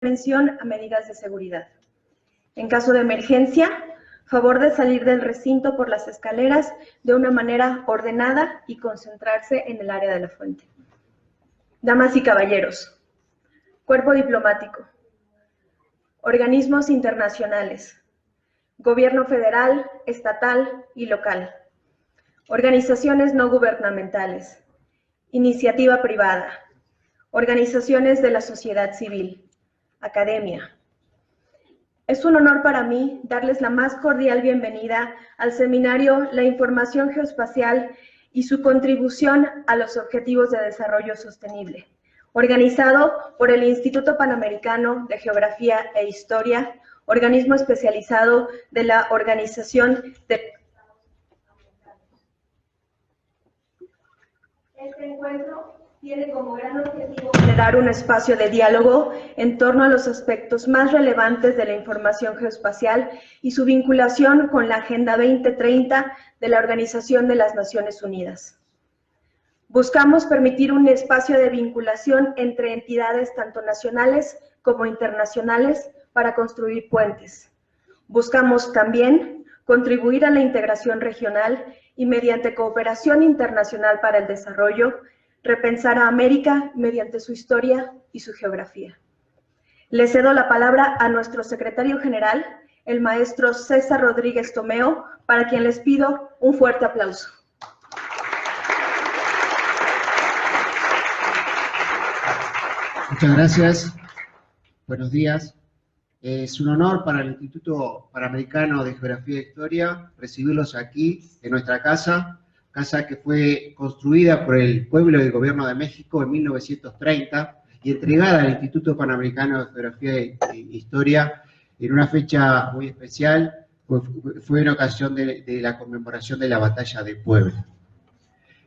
atención a medidas de seguridad. En caso de emergencia, favor de salir del recinto por las escaleras de una manera ordenada y concentrarse en el área de la fuente. Damas y caballeros, cuerpo diplomático, organismos internacionales, gobierno federal, estatal y local, organizaciones no gubernamentales, iniciativa privada, organizaciones de la sociedad civil, academia. Es un honor para mí darles la más cordial bienvenida al seminario La Información Geoespacial y su contribución a los Objetivos de Desarrollo Sostenible, organizado por el Instituto Panamericano de Geografía e Historia, organismo especializado de la Organización de... Este encuentro tiene como gran objetivo generar un espacio de diálogo en torno a los aspectos más relevantes de la información geoespacial y su vinculación con la Agenda 2030 de la Organización de las Naciones Unidas. Buscamos permitir un espacio de vinculación entre entidades tanto nacionales como internacionales para construir puentes. Buscamos también contribuir a la integración regional y mediante cooperación internacional para el desarrollo, repensar a América mediante su historia y su geografía. Le cedo la palabra a nuestro secretario general, el maestro César Rodríguez Tomeo, para quien les pido un fuerte aplauso. Muchas gracias. Buenos días. Es un honor para el Instituto Panamericano de Geografía e Historia recibirlos aquí en nuestra casa que fue construida por el pueblo y el gobierno de México en 1930 y entregada al Instituto Panamericano de Geografía e Historia en una fecha muy especial, fue en ocasión de la conmemoración de la Batalla de Puebla.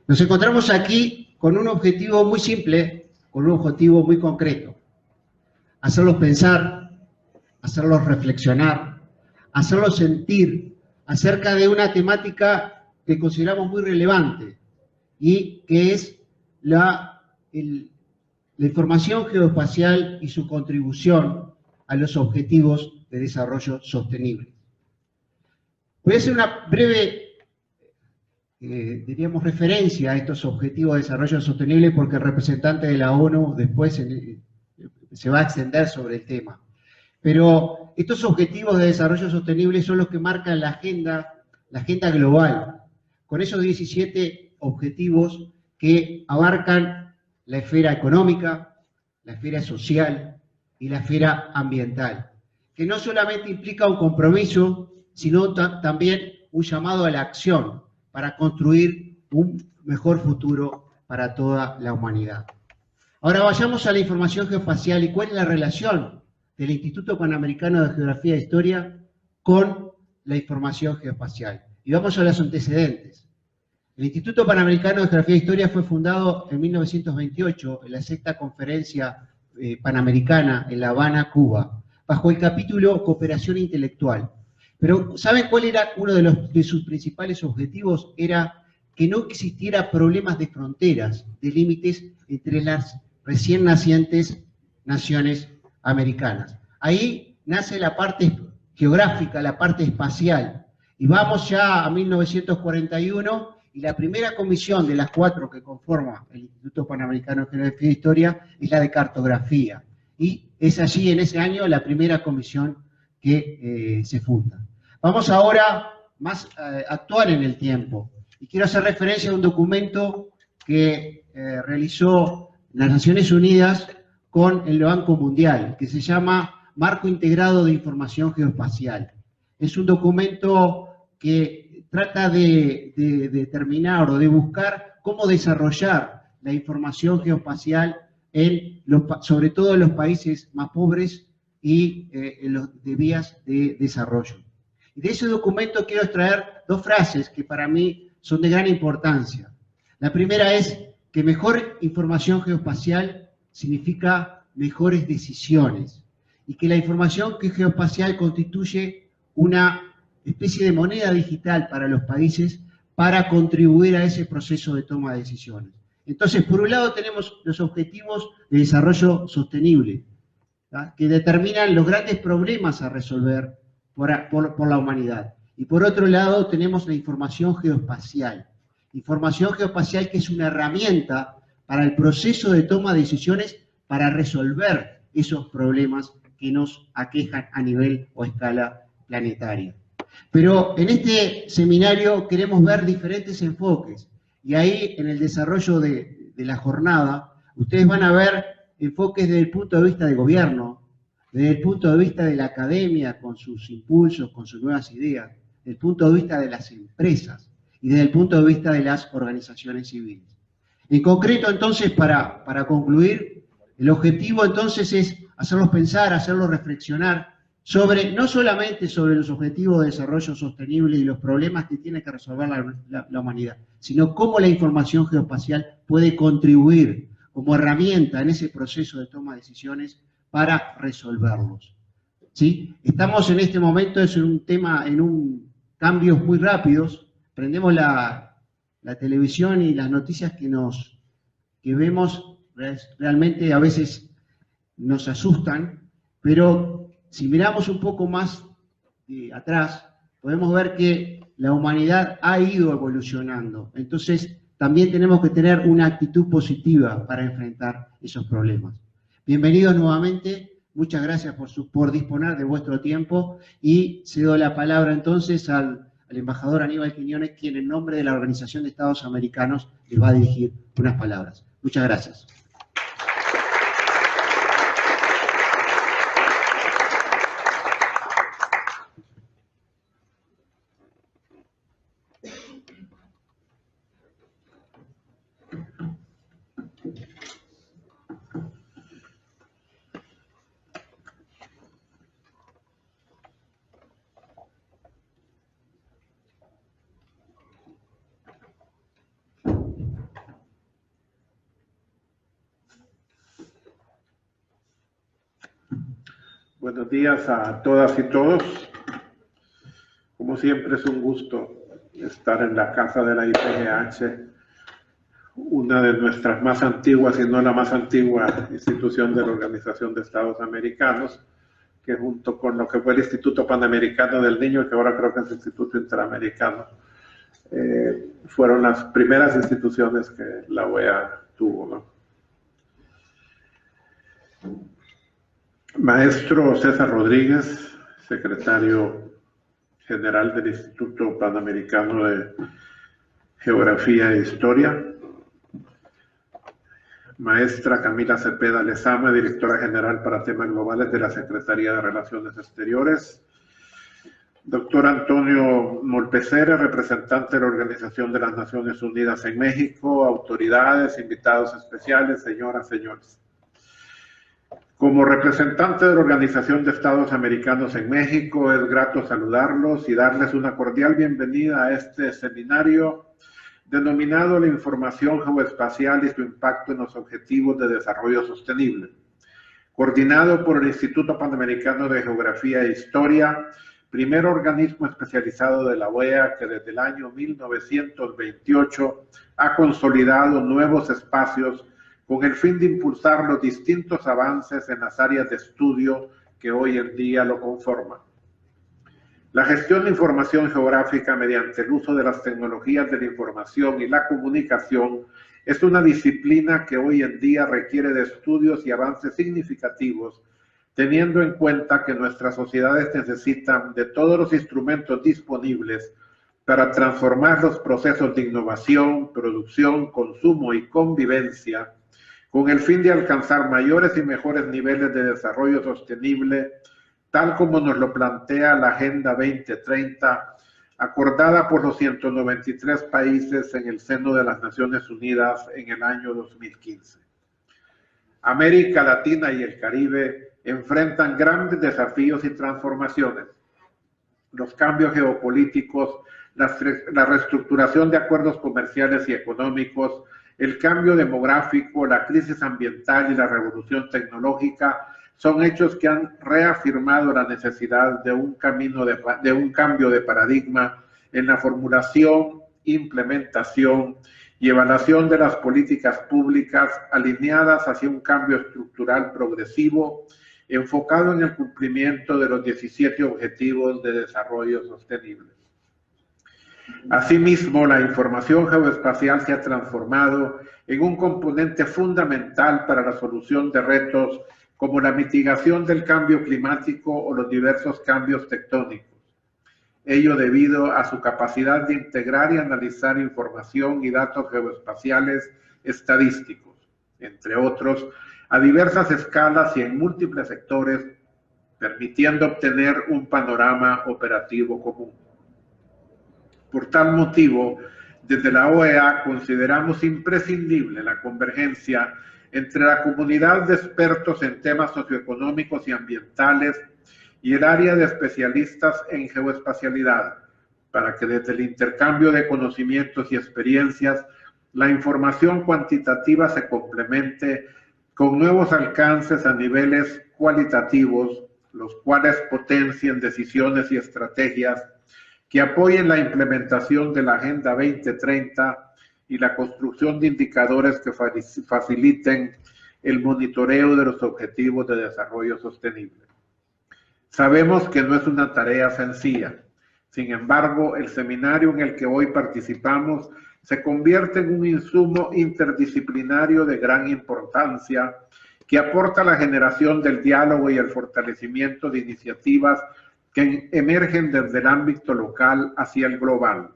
Nos encontramos aquí con un objetivo muy simple, con un objetivo muy concreto: hacerlos pensar, hacerlos reflexionar, hacerlos sentir acerca de una temática que consideramos muy relevante y que es la información geoespacial y su contribución a los objetivos de desarrollo sostenible. Voy a hacer una breve, diríamos, referencia a estos objetivos de desarrollo sostenible porque el representante de la ONU después se va a extender sobre el tema. Pero estos objetivos de desarrollo sostenible son los que marcan la agenda global, con esos 17 objetivos que abarcan la esfera económica, la esfera social y la esfera ambiental, que no solamente implica un compromiso, sino también un llamado a la acción para construir un mejor futuro para toda la humanidad. Ahora vayamos a la información geoespacial y cuál es la relación del Instituto Panamericano de Geografía e Historia con la información geoespacial. Y vamos a los antecedentes. El Instituto Panamericano de Geografía e Historia fue fundado en 1928 en la sexta conferencia panamericana en La Habana, Cuba, bajo el capítulo Cooperación Intelectual. Pero ¿saben cuál era uno de sus principales objetivos? Era que no existiera problemas de fronteras, de límites entre las recién nacientes naciones americanas. Ahí nace la parte geográfica, la parte espacial. Y vamos ya a 1941 y la primera comisión de las 4 que conforma el Instituto Panamericano de Geografía e Historia es la de cartografía. Y es allí, en ese año, la primera comisión que se funda. Vamos ahora más actual en el tiempo. Y quiero hacer referencia a un documento que realizó las Naciones Unidas con el Banco Mundial, que se llama Marco Integrado de Información Geoespacial. Es un documento que trata de determinar o de buscar cómo desarrollar la información geoespacial sobre todo en los países más pobres y de vías de desarrollo. Y de ese documento quiero extraer 2 frases que para mí son de gran importancia. La primera es que mejor información geoespacial significa mejores decisiones y que la información geoespacial constituye una especie de moneda digital para los países para contribuir a ese proceso de toma de decisiones. Entonces, por un lado tenemos los objetivos de desarrollo sostenible, ¿tá?, que determinan los grandes problemas a resolver por la humanidad. Y por otro lado tenemos la información geoespacial. Información geoespacial que es una herramienta para el proceso de toma de decisiones para resolver esos problemas que nos aquejan a nivel o escala planetaria. Pero en este seminario queremos ver diferentes enfoques, y ahí en el desarrollo de la jornada ustedes van a ver enfoques desde el punto de vista de gobierno, desde el punto de vista de la academia con sus impulsos, con sus nuevas ideas, desde el punto de vista de las empresas y desde el punto de vista de las organizaciones civiles. En concreto, entonces, para concluir, el objetivo entonces es hacerlos pensar, hacerlos reflexionar no solamente sobre los objetivos de desarrollo sostenible y los problemas que tiene que resolver la humanidad, sino cómo la información geoespacial puede contribuir como herramienta en ese proceso de toma de decisiones para resolverlos. ¿Sí? Estamos en este momento en cambios muy rápidos. Prendemos la televisión y las noticias que vemos realmente a veces nos asustan, pero si miramos un poco más atrás, podemos ver que la humanidad ha ido evolucionando. Entonces, también tenemos que tener una actitud positiva para enfrentar esos problemas. Bienvenidos nuevamente, muchas gracias por disponer de vuestro tiempo, y cedo la palabra entonces al embajador Aníbal Quiñones, quien en nombre de la Organización de Estados Americanos les va a dirigir unas palabras. Muchas gracias. Buenos días a todas y todos. Como siempre es un gusto estar en la casa de la IPGH, una de nuestras más antiguas, y no la más antigua institución de la Organización de Estados Americanos, que junto con lo que fue el Instituto Panamericano del Niño, que ahora creo que es el Instituto Interamericano, fueron las primeras instituciones que la OEA tuvo, ¿no? Maestro César Rodríguez, secretario general del Instituto Panamericano de Geografía e Historia. Maestra Camila Cepeda Lezama, directora general para temas globales de la Secretaría de Relaciones Exteriores. Doctor Antonio Molpecere, representante de la Organización de las Naciones Unidas en México, autoridades, invitados especiales, señoras, señores. Como representante de la Organización de Estados Americanos en México, es grato saludarlos y darles una cordial bienvenida a este seminario denominado La información geoespacial y su impacto en los objetivos de desarrollo sostenible, coordinado por el Instituto Panamericano de Geografía e Historia, primer organismo especializado de la OEA que desde el año 1928 ha consolidado nuevos espacios con el fin de impulsar los distintos avances en las áreas de estudio que hoy en día lo conforman. La gestión de información geográfica mediante el uso de las tecnologías de la información y la comunicación es una disciplina que hoy en día requiere de estudios y avances significativos, teniendo en cuenta que nuestras sociedades necesitan de todos los instrumentos disponibles para transformar los procesos de innovación, producción, consumo y convivencia, con el fin de alcanzar mayores y mejores niveles de desarrollo sostenible, tal como nos lo plantea la Agenda 2030, acordada por los 193 países en el seno de las Naciones Unidas en el año 2015. América Latina y el Caribe enfrentan grandes desafíos y transformaciones. Los cambios geopolíticos, la reestructuración de acuerdos comerciales y económicos, el cambio demográfico, la crisis ambiental y la revolución tecnológica son hechos que han reafirmado la necesidad de un cambio de paradigma en la formulación, implementación y evaluación de las políticas públicas alineadas hacia un cambio estructural progresivo enfocado en el cumplimiento de los 17 Objetivos de Desarrollo Sostenible. Asimismo, la información geoespacial se ha transformado en un componente fundamental para la solución de retos como la mitigación del cambio climático o los diversos cambios tectónicos. Ello debido a su capacidad de integrar y analizar información y datos geoespaciales estadísticos, entre otros, a diversas escalas y en múltiples sectores, permitiendo obtener un panorama operativo común. Por tal motivo, desde la OEA consideramos imprescindible la convergencia entre la comunidad de expertos en temas socioeconómicos y ambientales y el área de especialistas en geoespacialidad, para que desde el intercambio de conocimientos y experiencias, la información cuantitativa se complemente con nuevos alcances a niveles cualitativos, los cuales potencien decisiones y estrategias que apoyen la implementación de la Agenda 2030 y la construcción de indicadores que faciliten el monitoreo de los objetivos de desarrollo sostenible. Sabemos que no es una tarea sencilla. Sin embargo, el seminario en el que hoy participamos se convierte en un insumo interdisciplinario de gran importancia que aporta a la generación del diálogo y el fortalecimiento de iniciativas que emergen desde el ámbito local hacia el global.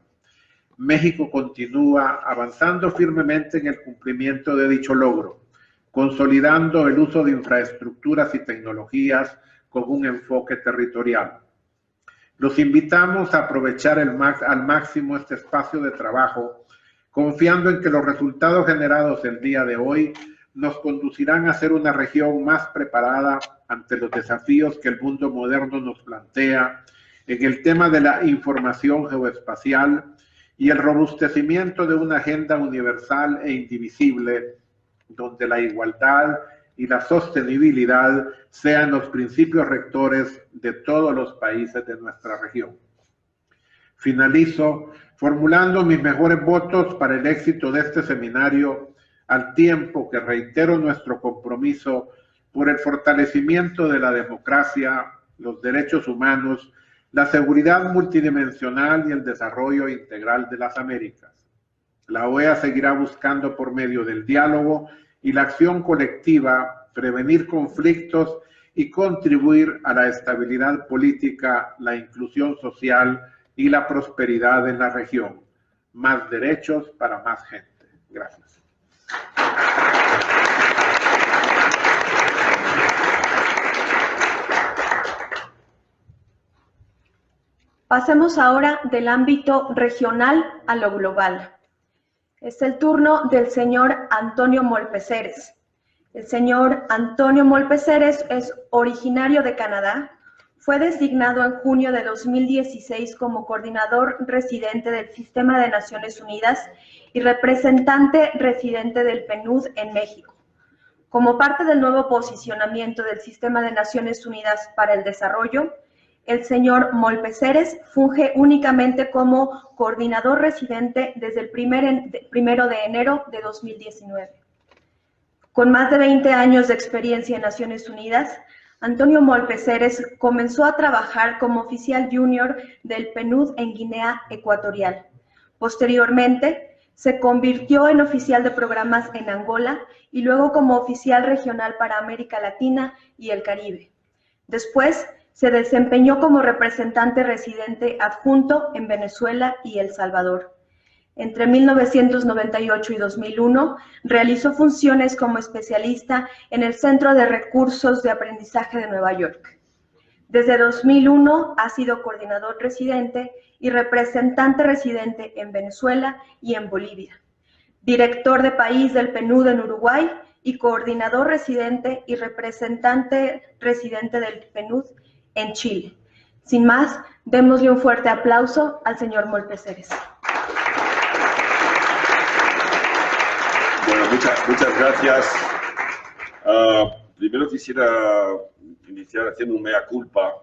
México continúa avanzando firmemente en el cumplimiento de dicho logro, consolidando el uso de infraestructuras y tecnologías con un enfoque territorial. Los invitamos a aprovechar al máximo este espacio de trabajo, confiando en que los resultados generados el día de hoy nos conducirán a ser una región más preparada ante los desafíos que el mundo moderno nos plantea en el tema de la información geoespacial y el robustecimiento de una agenda universal e indivisible, donde la igualdad y la sostenibilidad sean los principios rectores de todos los países de nuestra región. Finalizo formulando mis mejores votos para el éxito de este seminario, al tiempo que reitero nuestro compromiso por el fortalecimiento de la democracia, los derechos humanos, la seguridad multidimensional y el desarrollo integral de las Américas. La OEA seguirá buscando por medio del diálogo y la acción colectiva prevenir conflictos y contribuir a la estabilidad política, la inclusión social y la prosperidad en la región. Más derechos para más gente. Gracias. Pasemos ahora del ámbito regional a lo global. Es el turno del señor Antonio Molpeceres. El señor Antonio Molpeceres es originario de Canadá. Fue designado en junio de 2016 como coordinador residente del Sistema de Naciones Unidas y representante residente del PNUD en México. Como parte del nuevo posicionamiento del Sistema de Naciones Unidas para el Desarrollo, el señor Molpeceres funge únicamente como coordinador residente desde el 1 de enero de 2019. Con más de 20 años de experiencia en Naciones Unidas, Antonio Molpeceres comenzó a trabajar como oficial junior del PNUD en Guinea Ecuatorial. Posteriormente, se convirtió en oficial de programas en Angola y luego como oficial regional para América Latina y el Caribe. Después, se desempeñó como representante residente adjunto en Venezuela y El Salvador. Entre 1998 y 2001, realizó funciones como especialista en el Centro de Recursos de Aprendizaje de Nueva York. Desde 2001 ha sido coordinador residente y representante residente en Venezuela y en Bolivia, director de país del PNUD en Uruguay y coordinador residente y representante residente del PNUD en Chile. Sin más, démosle un fuerte aplauso al señor Molpeceres. Bueno, muchas gracias. Primero quisiera iniciar haciendo un mea culpa.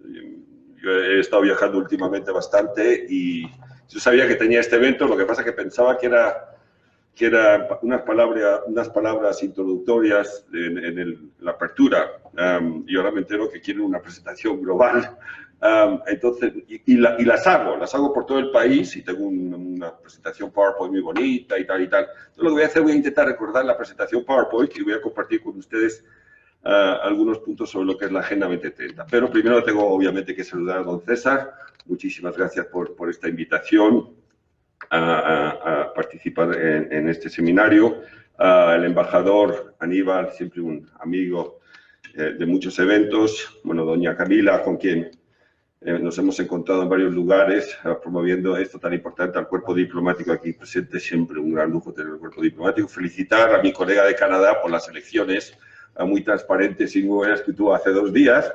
Yo he estado viajando últimamente bastante y yo sabía que tenía este evento, lo que pasa es que pensaba que era que era unas palabras introductorias en la apertura, y ahora me entero que quieren una presentación global. Entonces, y las hago por todo el país, y tengo una presentación PowerPoint muy bonita y tal y tal. Entonces, lo que voy a hacer, voy a intentar recordar la presentación PowerPoint y voy a compartir con ustedes algunos puntos sobre lo que es la Agenda 2030. Pero primero tengo, obviamente, que saludar a don César. Muchísimas gracias por esta invitación a participar en este seminario. El embajador Aníbal, siempre un amigo de muchos eventos. Bueno, doña Camila, con quien nos hemos encontrado en varios lugares promoviendo esto tan importante al cuerpo diplomático aquí presente. Siempre un gran lujo tener el cuerpo diplomático. Felicitar a mi colega de Canadá por las elecciones muy transparentes y muy buenas que tuvo hace 2 días.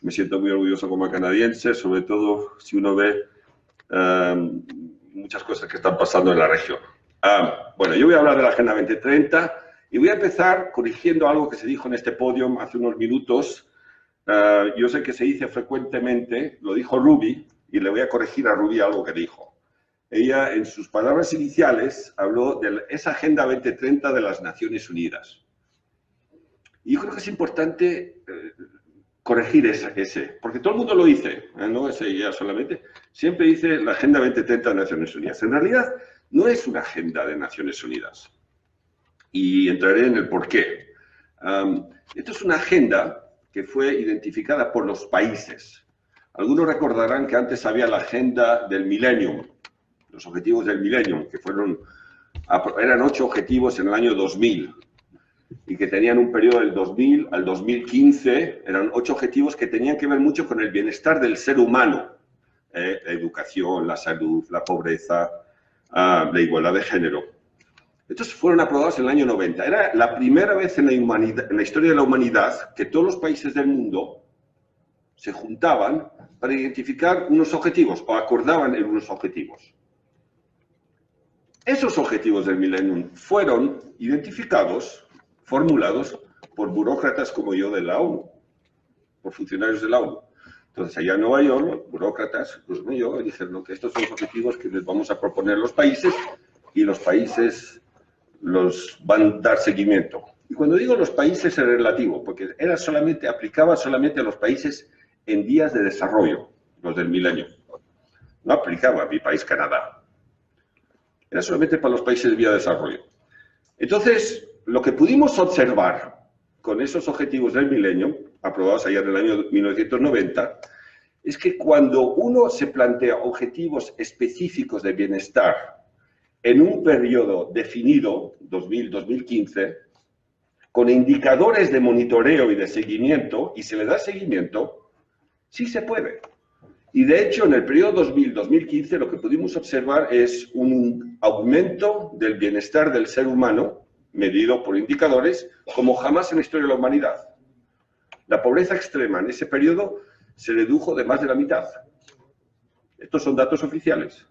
Me siento muy orgulloso como canadiense, sobre todo si uno ve muchas cosas que están pasando en la región. Bueno, yo voy a hablar de la Agenda 2030 y voy a empezar corrigiendo algo que se dijo en este podio hace unos minutos. Yo sé que se dice frecuentemente, lo dijo Ruby, y le voy a corregir a Ruby algo que dijo. Ella, en sus palabras iniciales, habló de esa Agenda 2030 de las Naciones Unidas. Y yo creo que es importante corregir ese, porque todo el mundo lo dice, no es ella solamente, siempre dice la Agenda 2030 de Naciones Unidas. En realidad, no es una agenda de Naciones Unidas. Y entraré en el porqué. Esto es una agenda que fue identificada por los países. Algunos recordarán que antes había la Agenda del Millennium, los objetivos del Millennium, que eran 8 objetivos en el año 2000. Y que tenían un periodo del 2000 al 2015, eran 8 objetivos que tenían que ver mucho con el bienestar del ser humano. La educación, la salud, la pobreza, la igualdad de género. Estos fueron aprobados en el año 90. Era la primera vez en la historia de la humanidad que todos los países del mundo se juntaban para identificar unos objetivos o acordaban en unos objetivos. Esos objetivos del Millennium fueron identificados, formulados por burócratas como yo de la ONU, por funcionarios de la ONU. Entonces, allá en Nueva York, los burócratas, pues como yo, dijeron que estos son los objetivos que les vamos a proponer a los países y los países los van a dar seguimiento. Y cuando digo los países es relativo, porque aplicaba solamente a los países en vías de desarrollo, los del milenio. No aplicaba a mi país, Canadá. Era solamente para los países de vía de desarrollo. Entonces, lo que pudimos observar con esos objetivos del milenio, aprobados allá en el año 1990, es que cuando uno se plantea objetivos específicos de bienestar en un periodo definido, 2000-2015, con indicadores de monitoreo y de seguimiento, y se le da seguimiento, sí se puede. Y de hecho, en el periodo 2000-2015, lo que pudimos observar es un aumento del bienestar del ser humano, medido por indicadores, como jamás en la historia de la humanidad. La pobreza extrema en ese periodo se redujo de más de la mitad. Estos son datos oficiales.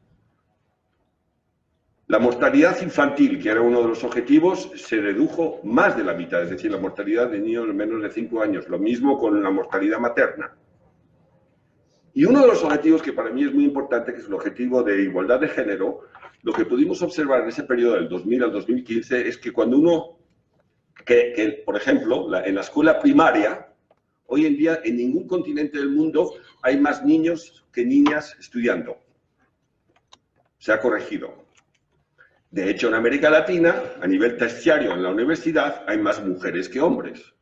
La mortalidad infantil, que era uno de los objetivos, se redujo más de la mitad, es decir, la mortalidad de niños de menos de 5 años. Lo mismo con la mortalidad materna. Y uno de los objetivos que para mí es muy importante, que es el objetivo de igualdad de género, lo que pudimos observar en ese periodo del 2000 al 2015 es que cuando por ejemplo, en la escuela primaria, hoy en día en ningún continente del mundo hay más niños que niñas estudiando. Se ha corregido. De hecho, en América Latina, a nivel terciario en la universidad, hay más mujeres que hombres.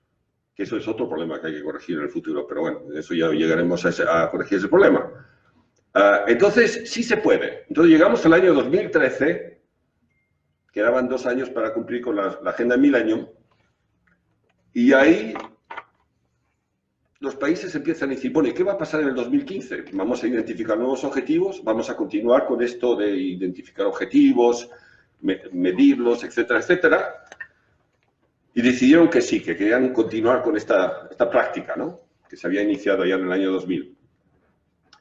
Que eso es otro problema que hay que corregir en el futuro, pero bueno, eso ya llegaremos a corregir ese problema. Entonces, sí se puede. Entonces, llegamos al año 2013, quedaban 2 años para cumplir con la Agenda Millennium, y ahí los países empiezan a decir, bueno, ¿y qué va a pasar en el 2015? Vamos a identificar nuevos objetivos, vamos a continuar con esto de identificar objetivos, medirlos, etcétera, etcétera. Y decidieron que sí, que querían continuar con esta práctica, ¿no? Que se había iniciado ya en el año 2000.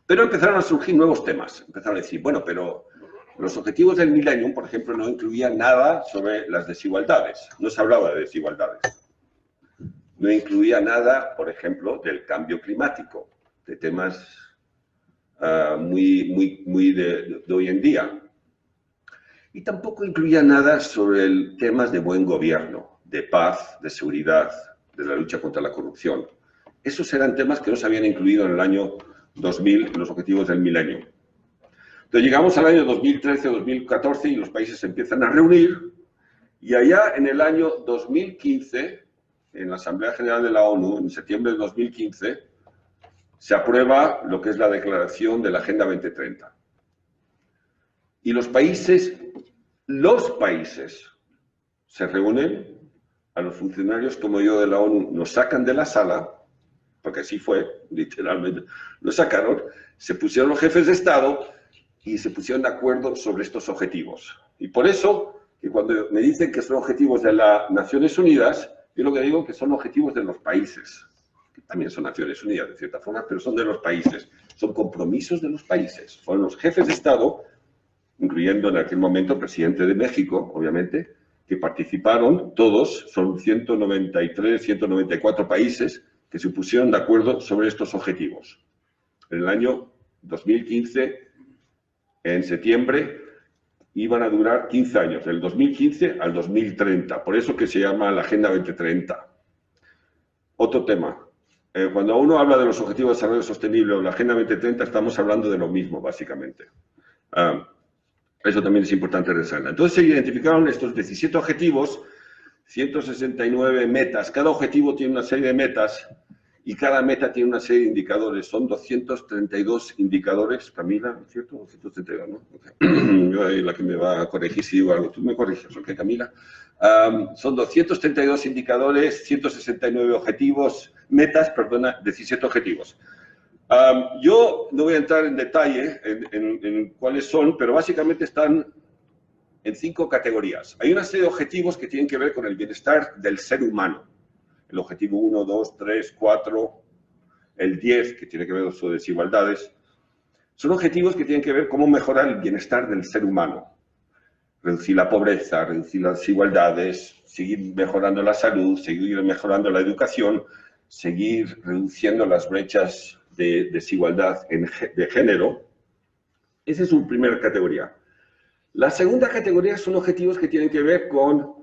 Pero empezaron a surgir nuevos temas. Empezaron a decir, bueno, pero los objetivos del Millennium, por ejemplo, no incluían nada sobre las desigualdades. No se hablaba de desigualdades. No incluía nada, por ejemplo, del cambio climático, de temas muy de hoy en día. Y tampoco incluía nada sobre temas de buen gobierno, de paz, de seguridad, de la lucha contra la corrupción. Esos eran temas que no se habían incluido en el año 2000 en los objetivos del milenio. Entonces llegamos al año 2013-2014 y los países se empiezan a reunir, y allá en el año 2015, en la Asamblea General de la ONU, en septiembre de 2015, se aprueba lo que es la declaración de la Agenda 2030. Y los países se reúnen, a los funcionarios como yo de la ONU nos sacan de la sala, porque así fue, literalmente, nos sacaron, se pusieron los jefes de Estado y se pusieron de acuerdo sobre estos objetivos. Y por eso, que cuando me dicen que son objetivos de las Naciones Unidas, yo lo que digo es que son objetivos de los países, que también son Naciones Unidas de cierta forma, pero son de los países, son compromisos de los países. Fueron los jefes de Estado, incluyendo en aquel momento el presidente de México, obviamente, que participaron todos, son 193, 194 países que se pusieron de acuerdo sobre estos objetivos. En el año 2015, en septiembre, iban a durar 15 años, del 2015 al 2030, por eso que se llama la Agenda 2030. Otro tema, cuando uno habla de los Objetivos de Desarrollo Sostenible o la Agenda 2030, estamos hablando de lo mismo, básicamente. Eso también es importante resaltar. Entonces se identificaron estos 17 objetivos, 169 metas. Cada objetivo tiene una serie de metas y cada meta tiene una serie de indicadores. Son 232 indicadores, Camila, ¿no es cierto? 232, ¿no? Okay. Yo ahí la que me va a corregir si digo algo. Tú me corriges, ¿ok, Camila? Son 232 indicadores, 169 objetivos, metas, perdona, 17 objetivos. Yo no voy a entrar en detalle en cuáles son, pero básicamente están en 5 categorías. Hay una serie de objetivos que tienen que ver con el bienestar del ser humano. El objetivo 1, 2, 3, 4, el 10, que tiene que ver con sus desigualdades. Son objetivos que tienen que ver cómo mejorar el bienestar del ser humano. Reducir la pobreza, reducir las desigualdades, seguir mejorando la salud, seguir mejorando la educación, seguir reduciendo las brechas de desigualdad de género. Esa es su primera categoría. La segunda categoría son objetivos que tienen que ver con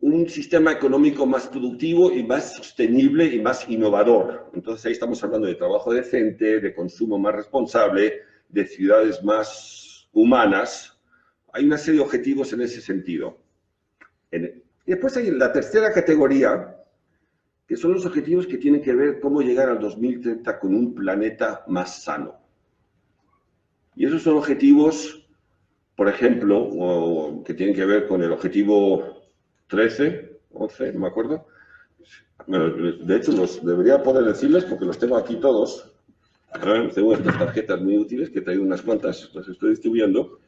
un sistema económico más productivo y más sostenible y más innovador. Entonces ahí estamos hablando de trabajo decente, de consumo más responsable, de ciudades más humanas. Hay una serie de objetivos en ese sentido. Y después hay la tercera categoría, que son los objetivos que tienen que ver cómo llegar al 2030 con un planeta más sano. Y esos son objetivos, por ejemplo, que tienen que ver con el objetivo 13, 11, no me acuerdo. Bueno, de hecho, los debería poder decirles porque los tengo aquí todos. Tengo estas tarjetas muy útiles que traigo unas cuantas, las estoy distribuyendo.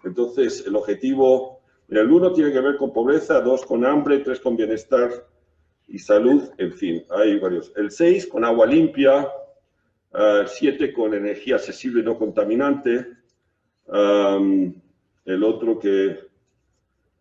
Entonces, el objetivo, el 1 tiene que ver con pobreza, 2 con hambre, 3 con bienestar y salud, en fin, hay varios. El 6 con agua limpia, 7 con energía accesible y no contaminante, el otro que...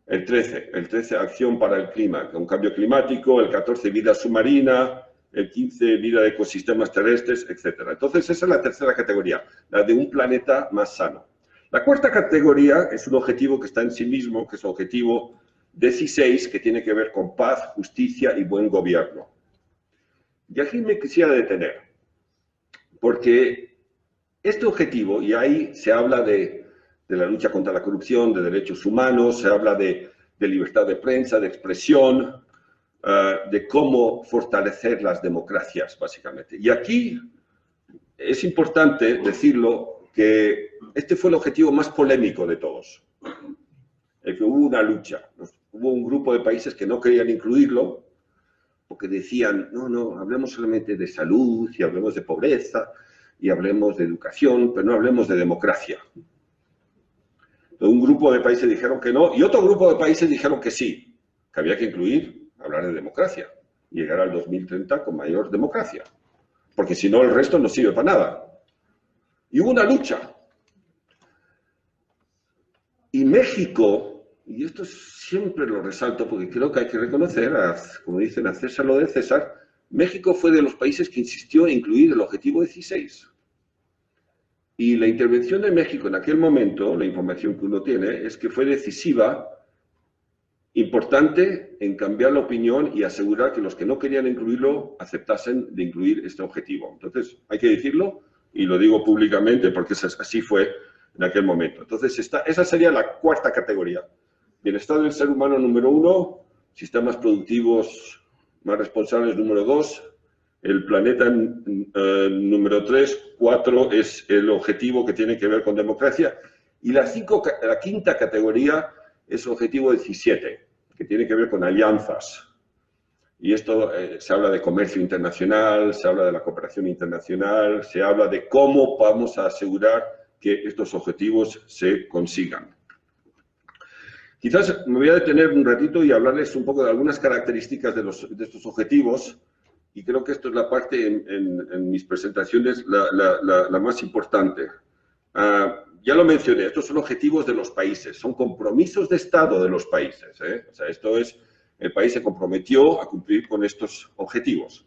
El 13, acción para el clima, con cambio climático, el 14, vida submarina, el 15, vida de ecosistemas terrestres, etc. Entonces, esa es la tercera categoría, la de un planeta más sano. La cuarta categoría es un objetivo que está en sí mismo, que es el objetivo 16, que tiene que ver con paz, justicia y buen gobierno. Y aquí me quisiera detener, porque este objetivo, y ahí se habla de la lucha contra la corrupción, de derechos humanos, se habla de libertad de prensa, de expresión, de cómo fortalecer las democracias, básicamente. Y aquí es importante decirlo que este fue el objetivo más polémico de todos. El que hubo una lucha. Hubo un grupo de países que no querían incluirlo porque decían, no, hablemos solamente de salud y hablemos de pobreza y hablemos de educación, pero no hablemos de democracia. Un grupo de países dijeron que no y otro grupo de países dijeron que sí, que había que incluir, hablar de democracia y llegar al 2030 con mayor democracia, porque si no el resto no sirve para nada. Y hubo una lucha. Y México, y esto siempre lo resalto porque creo que hay que reconocer, como dicen, a César lo de César, México fue de los países que insistió en incluir el objetivo 16. Y la intervención de México en aquel momento, la información que uno tiene, es que fue decisiva, importante en cambiar la opinión y asegurar que los que no querían incluirlo aceptasen de incluir este objetivo. Entonces, hay que decirlo, y lo digo públicamente porque así fue en aquel momento. Entonces, esa sería la cuarta categoría. Bienestar del ser humano número 1, sistemas productivos más responsables número 2, el planeta número 3, 4 es el objetivo que tiene que ver con democracia, y la quinta categoría es el objetivo 17, que tiene que ver con alianzas. Y esto se habla de comercio internacional, se habla de la cooperación internacional, se habla de cómo vamos a asegurar que estos objetivos se consigan. Quizás me voy a detener un ratito y hablarles un poco de algunas características de estos objetivos, y creo que esto es la parte en mis presentaciones la más importante. Ya lo mencioné, estos son objetivos de los países, son compromisos de Estado de los países. O sea, esto es, el país se comprometió a cumplir con estos objetivos.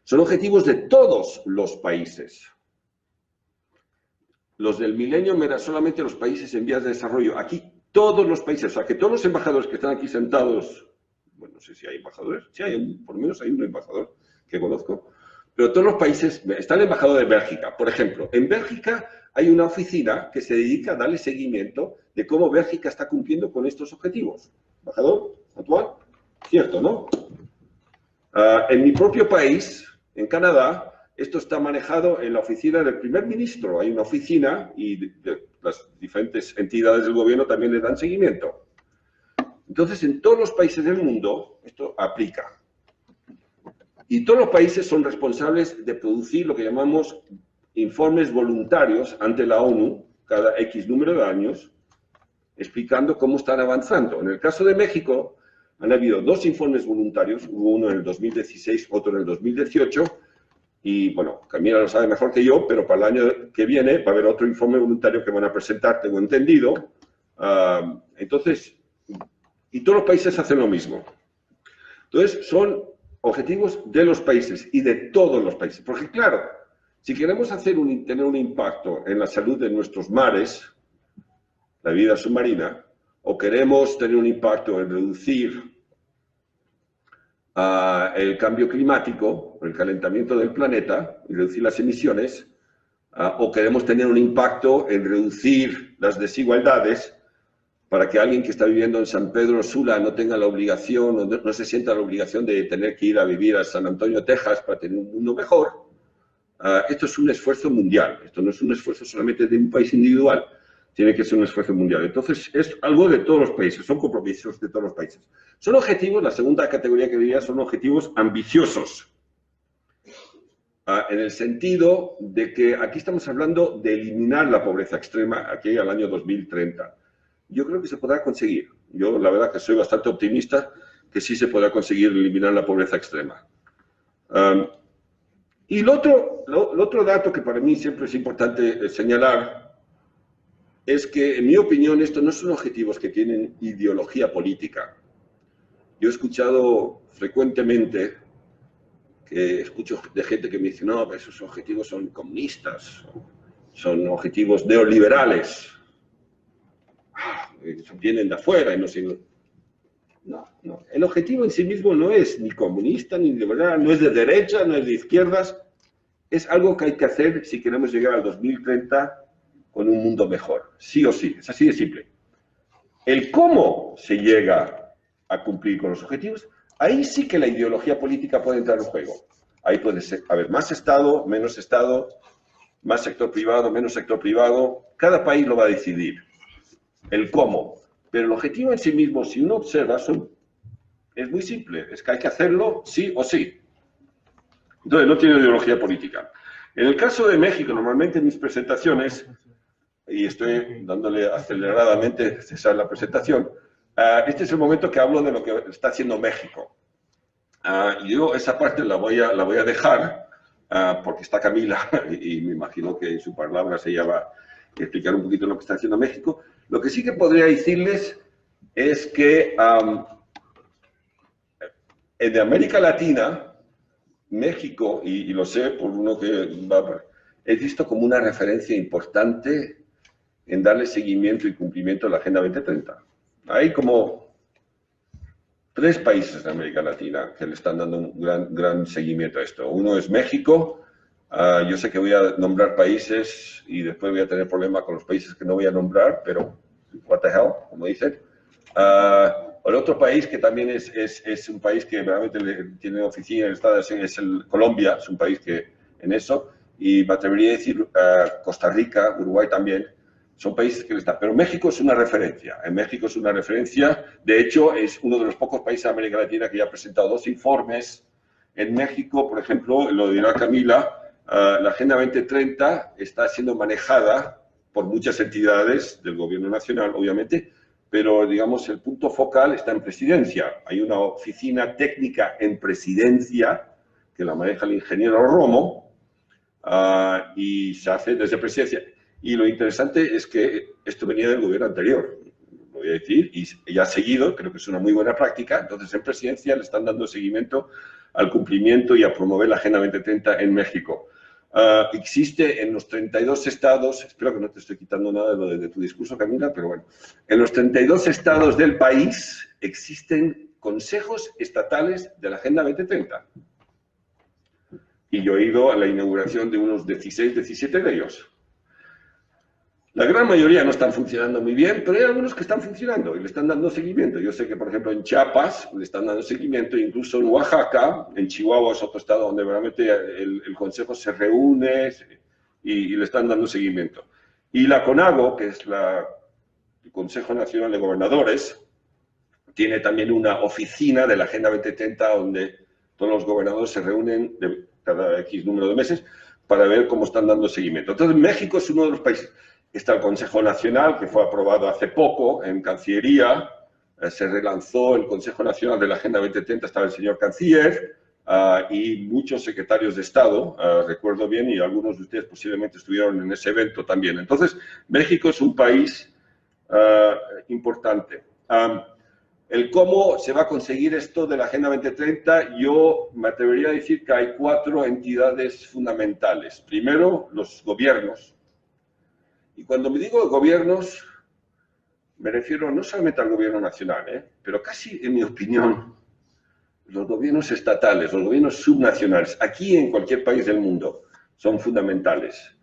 Son objetivos de todos los países. Los del milenio eran solamente los países en vías de desarrollo. Aquí todos los países, o sea, que todos los embajadores que están aquí sentados, bueno, no sé si hay embajadores, sí hay, por lo menos hay un embajador que conozco, pero todos los países, está el embajador de Bélgica, por ejemplo. En Bélgica hay una oficina que se dedica a darle seguimiento de cómo Bélgica está cumpliendo con estos objetivos. ¿Embajador Antoine? Cierto, ¿no? En mi propio país, en Canadá, esto está manejado en la oficina del primer ministro. Hay una oficina y las diferentes entidades del gobierno también le dan seguimiento. Entonces, en todos los países del mundo, esto aplica. Y todos los países son responsables de producir lo que llamamos informes voluntarios ante la ONU, cada X número de años, explicando cómo están avanzando. En el caso de México, han habido 2 informes voluntarios, hubo uno en el 2016, otro en el 2018, y bueno, Camila lo sabe mejor que yo, pero para el año que viene va a haber otro informe voluntario que van a presentar, tengo entendido. Entonces, y todos los países hacen lo mismo. Entonces, son objetivos de los países y de todos los países. Porque claro, si queremos tener un impacto en la salud de nuestros mares, la vida submarina, o queremos tener un impacto en reducir el cambio climático, el calentamiento del planeta, y reducir las emisiones, o queremos tener un impacto en reducir las desigualdades, para que alguien que está viviendo en San Pedro Sula no tenga la obligación, o no se sienta la obligación de tener que ir a vivir a San Antonio, Texas, para tener un mundo mejor. Esto es un esfuerzo mundial, esto no es un esfuerzo solamente de un país individual, tiene que ser un esfuerzo mundial. Entonces, es algo de todos los países, son compromisos de todos los países. Son objetivos, la segunda categoría que diría, son objetivos ambiciosos. En el sentido de que aquí estamos hablando de eliminar la pobreza extrema aquí al año 2030. Yo creo que se podrá conseguir. Yo, la verdad, que soy bastante optimista que sí se podrá conseguir eliminar la pobreza extrema. Y el otro dato que para mí siempre es importante señalar es que, en mi opinión, estos no son objetivos que tienen ideología política. Yo he escuchado frecuentemente escucho de gente que me dice, no, pero esos objetivos son comunistas, son objetivos neoliberales, vienen de afuera y no sé. No, no. El objetivo en sí mismo no es ni comunista ni liberal, no es de derecha, no es de izquierdas. Es algo que hay que hacer si queremos llegar al 2030 con un mundo mejor. Sí o sí, es así de simple. El cómo se llega a cumplir con los objetivos, ahí sí que la ideología política puede entrar en juego. Ahí puede haber más Estado, más sector privado, menos sector privado. Cada país lo va a decidir. El cómo. Pero el objetivo en sí mismo, si uno observa, es muy simple. Es que hay que hacerlo sí o sí. Entonces, no tiene ideología política. En el caso de México, normalmente en mis presentaciones, y estoy dándole aceleradamente cesar la presentación, este es el momento que hablo de lo que está haciendo México. Y yo esa parte la voy a dejar, porque está Camila, y me imagino que en su palabra ella va a explicar un poquito lo que está haciendo México. Lo que sí que podría decirles es que en América Latina, México, y lo sé por uno que va, es visto como una referencia importante en darle seguimiento y cumplimiento a la Agenda 2030. Hay como 3 países de América Latina que le están dando un gran seguimiento a esto. Uno es México. Yo sé que voy a nombrar países y después voy a tener problemas con los países que no voy a nombrar, pero what the hell, como dicen. El otro país que también es un país que realmente tiene oficina en el Estado es Colombia, es un país que en eso, y me atrevería a decir Costa Rica, Uruguay también, son países que le están. Pero México es una referencia, en México es una referencia, de hecho es uno de los pocos países de América Latina que ya ha presentado 2 informes. En México, por ejemplo, lo dirá Camila, la Agenda 2030 está siendo manejada por muchas entidades del gobierno nacional, obviamente, pero, digamos, el punto focal está en presidencia. Hay una oficina técnica en presidencia que la maneja el ingeniero Romo y se hace desde presidencia. Y lo interesante es que esto venía del gobierno anterior, lo voy a decir, y ha seguido, creo que es una muy buena práctica. Entonces, en presidencia le están dando seguimiento al cumplimiento y a promover la Agenda 2030 en México. Existe en los 32 estados, espero que no te estoy quitando nada de tu discurso, Camila, pero bueno, en los 32 estados del país existen consejos estatales de la Agenda 2030. Y yo he ido a la inauguración de unos 16, 17 de ellos. La gran mayoría no están funcionando muy bien, pero hay algunos que están funcionando y le están dando seguimiento. Yo sé que, por ejemplo, en Chiapas le están dando seguimiento, incluso en Oaxaca, en Chihuahua es otro estado donde realmente el Consejo se reúne y le están dando seguimiento. Y la CONAGO, que es el Consejo Nacional de Gobernadores, tiene también una oficina de la Agenda 2030 donde todos los gobernadores se reúnen cada X número de meses para ver cómo están dando seguimiento. Entonces, México es uno de los países. Está el Consejo Nacional, que fue aprobado hace poco en Cancillería. Se relanzó el Consejo Nacional de la Agenda 2030, estaba el señor Canciller y muchos secretarios de Estado, recuerdo bien, y algunos de ustedes posiblemente estuvieron en ese evento también. Entonces, México es un país importante. El cómo se va a conseguir esto de la Agenda 2030, yo me atrevería a decir que hay 4 entidades fundamentales. Primero, los gobiernos. Y cuando me digo gobiernos, me refiero no solamente al gobierno nacional, pero casi, en mi opinión, los gobiernos estatales, los gobiernos subnacionales, aquí en cualquier país del mundo, son fundamentales.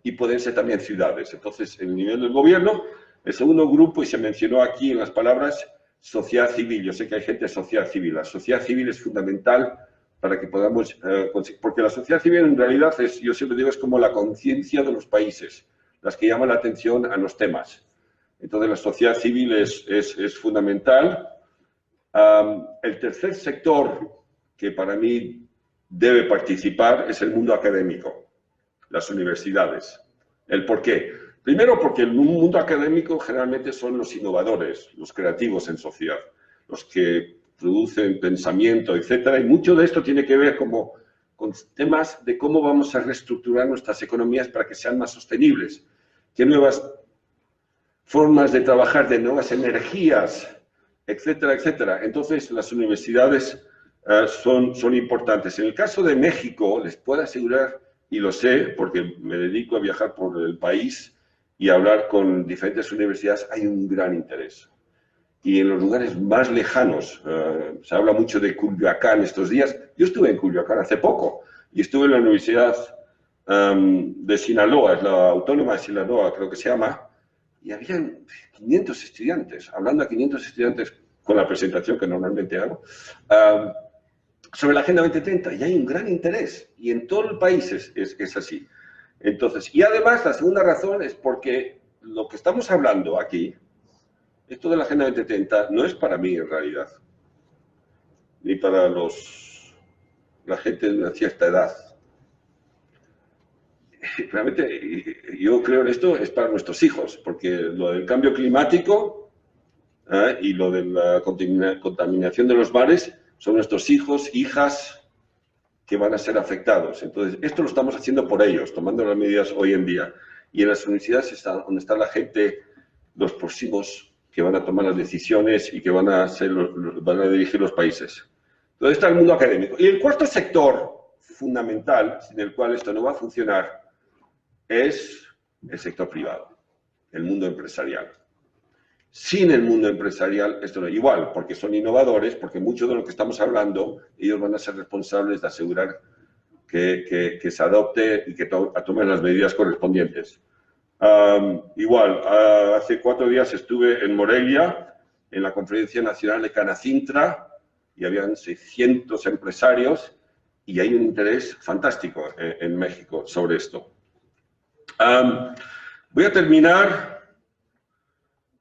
Y pueden ser también ciudades. Entonces, el nivel del gobierno, el segundo grupo, y se mencionó aquí en las palabras, sociedad civil. Yo sé que hay gente de sociedad civil. La sociedad civil es fundamental para que podamos, porque la sociedad civil en realidad es, yo siempre digo, es como la conciencia de los países, las que llaman la atención a los temas. Entonces la sociedad civil es fundamental. El tercer sector que para mí debe participar es el mundo académico, las universidades. ¿El por qué? Primero porque el mundo académico generalmente son los innovadores, los creativos en sociedad, los que producen pensamiento, etcétera, y mucho de esto tiene que ver con temas de cómo vamos a reestructurar nuestras economías para que sean más sostenibles, qué nuevas formas de trabajar, de nuevas energías, etcétera, etcétera. Entonces, las universidades son importantes. En el caso de México, les puedo asegurar, y lo sé porque me dedico a viajar por el país y a hablar con diferentes universidades, hay un gran interés. Y en los lugares más lejanos, se habla mucho de Culhuacán estos días. Yo estuve en Culhuacán hace poco y estuve en la Universidad de Sinaloa, es la Autónoma de Sinaloa, creo que se llama, y habían 500 estudiantes, hablando a 500 estudiantes con la presentación que normalmente hago, sobre la Agenda 2030, y hay un gran interés, y en todo el país es así. Entonces, y además, la segunda razón es porque lo que estamos hablando aquí, esto de la Agenda 2030 no es para mí en realidad, ni para la gente de una cierta edad. Realmente yo creo en esto es para nuestros hijos, porque lo del cambio climático y lo de la contaminación de los mares son nuestros hijos, hijas que van a ser afectados. Entonces, esto lo estamos haciendo por ellos, tomando las medidas hoy en día. Y en las universidades está donde está la gente, los próximos que van a tomar las decisiones y que van a dirigir los países. Entonces está el mundo académico. Y el cuarto sector fundamental sin el cual esto no va a funcionar es el sector privado, el mundo empresarial. Sin el mundo empresarial esto no es igual, porque son innovadores, porque mucho de lo que estamos hablando, ellos van a ser responsables de asegurar que se adopte y que tomen las medidas correspondientes. Hace 4 días estuve en Morelia, en la Conferencia Nacional de Canacintra, y habían 600 empresarios, y hay un interés fantástico en México sobre esto. Voy a terminar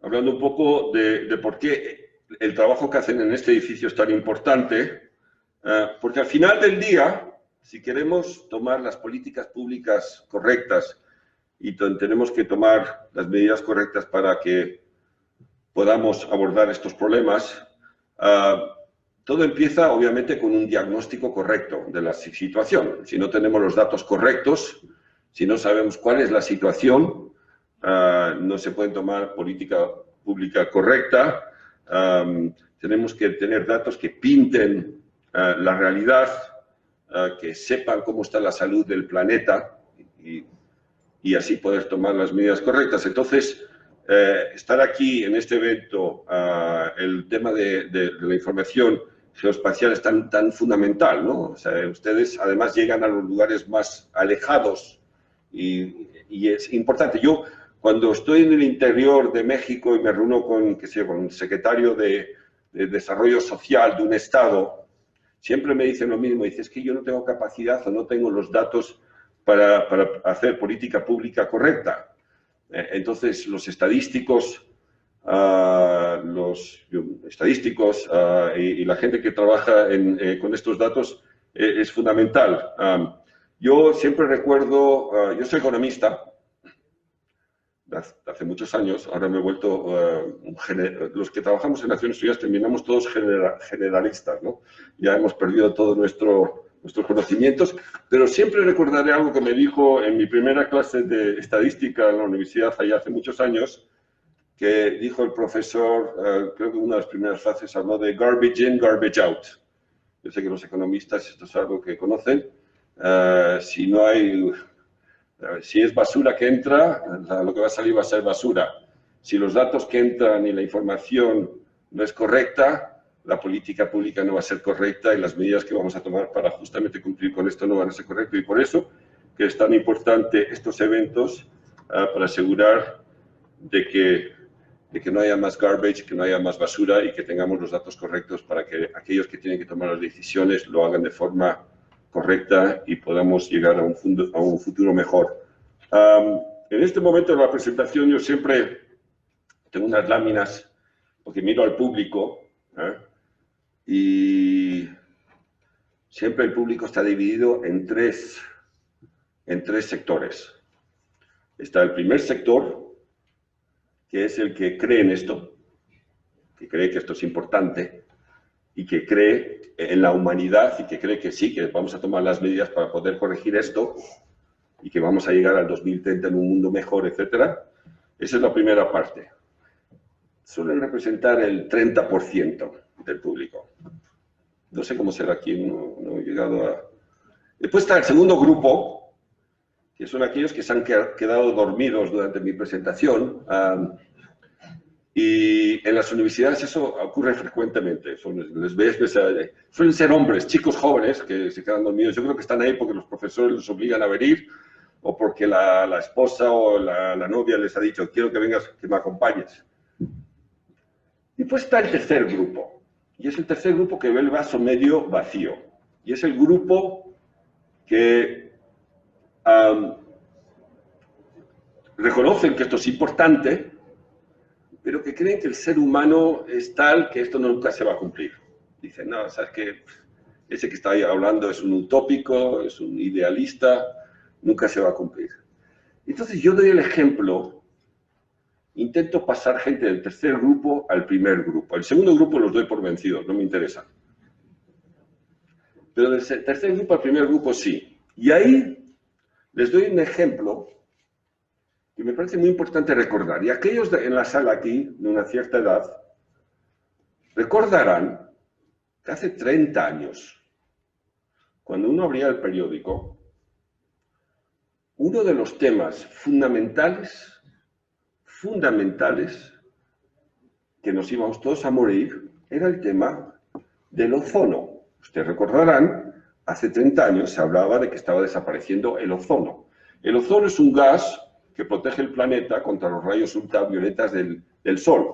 hablando un poco de por qué el trabajo que hacen en este edificio es tan importante, porque al final del día, si queremos tomar las políticas públicas correctas y tenemos que tomar las medidas correctas para que podamos abordar estos problemas, todo empieza obviamente con un diagnóstico correcto de la situación. Si no tenemos los datos correctos, si no sabemos cuál es la situación, no se puede tomar política pública correcta. Tenemos que tener datos que pinten la realidad, que sepan cómo está la salud del planeta y así poder tomar las medidas correctas. Entonces, estar aquí en este evento, el tema de la información geoespacial es tan fundamental, ¿no? O sea, ustedes además llegan a los lugares más alejados y es importante. Yo, cuando estoy en el interior de México y me reúno con el secretario de Desarrollo Social de un estado, siempre me dicen lo mismo. Dice, es que yo no tengo capacidad o no tengo los datos para hacer política pública correcta. Entonces, los estadísticos y la gente que trabaja con estos datos es fundamental. Yo siempre recuerdo, yo soy economista, hace muchos años, ahora me he vuelto, los que trabajamos en Naciones Unidas terminamos todos generalistas, ¿no? Ya hemos perdido todos nuestros conocimientos, pero siempre recordaré algo que me dijo en mi primera clase de estadística en la universidad allá hace muchos años, que dijo el profesor, creo que una de las primeras frases habló de garbage in, garbage out. Yo sé que los economistas esto es algo que conocen. Si es basura que entra, lo que va a salir va a ser basura. Si los datos que entran y la información no es correcta, la política pública no va a ser correcta y las medidas que vamos a tomar para justamente cumplir con esto no van a ser correctas. Y por eso que es tan importante estos eventos para asegurar de que no haya más garbage, que no haya más basura y que tengamos los datos correctos para que aquellos que tienen que tomar las decisiones lo hagan de forma correcta y podamos llegar a un futuro mejor. En este momento de la presentación yo siempre tengo unas láminas porque miro al público y siempre el público está dividido en tres sectores. Está el primer sector, que es el que cree en esto, que cree que esto es importante y que cree en la humanidad y que cree que sí, que vamos a tomar las medidas para poder corregir esto y que vamos a llegar al 2030 en un mundo mejor, etc. Esa es la primera parte. Suelen representar el 30% del público. No sé cómo será aquí, no he llegado a... Después está el segundo grupo, que son aquellos que se han quedado dormidos durante mi presentación. Y en las universidades eso ocurre frecuentemente. Suelen ser hombres, chicos jóvenes que se quedan dormidos. Yo creo que están ahí porque los profesores los obligan a venir o porque la esposa o la novia les ha dicho, quiero que vengas, que me acompañes. Y pues está el tercer grupo. Y es el tercer grupo que ve el vaso medio vacío. Y es el grupo que reconocen que esto es importante, pero que creen que el ser humano es tal que esto nunca se va a cumplir. Dicen, no, sabes que ese que está ahí hablando es un utópico, es un idealista, nunca se va a cumplir. Entonces yo doy el ejemplo, intento pasar gente del tercer grupo al primer grupo. El segundo grupo los doy por vencidos, no me interesa. Pero del tercer grupo al primer grupo sí. Y ahí les doy un ejemplo que me parece muy importante recordar. Y aquellos en la sala aquí, de una cierta edad, recordarán que hace 30 años, cuando uno abría el periódico, uno de los temas fundamentales que nos íbamos todos a morir era el tema del ozono. Ustedes recordarán, hace 30 años se hablaba de que estaba desapareciendo el ozono. El ozono es un gas que protege el planeta contra los rayos ultravioletas del Sol.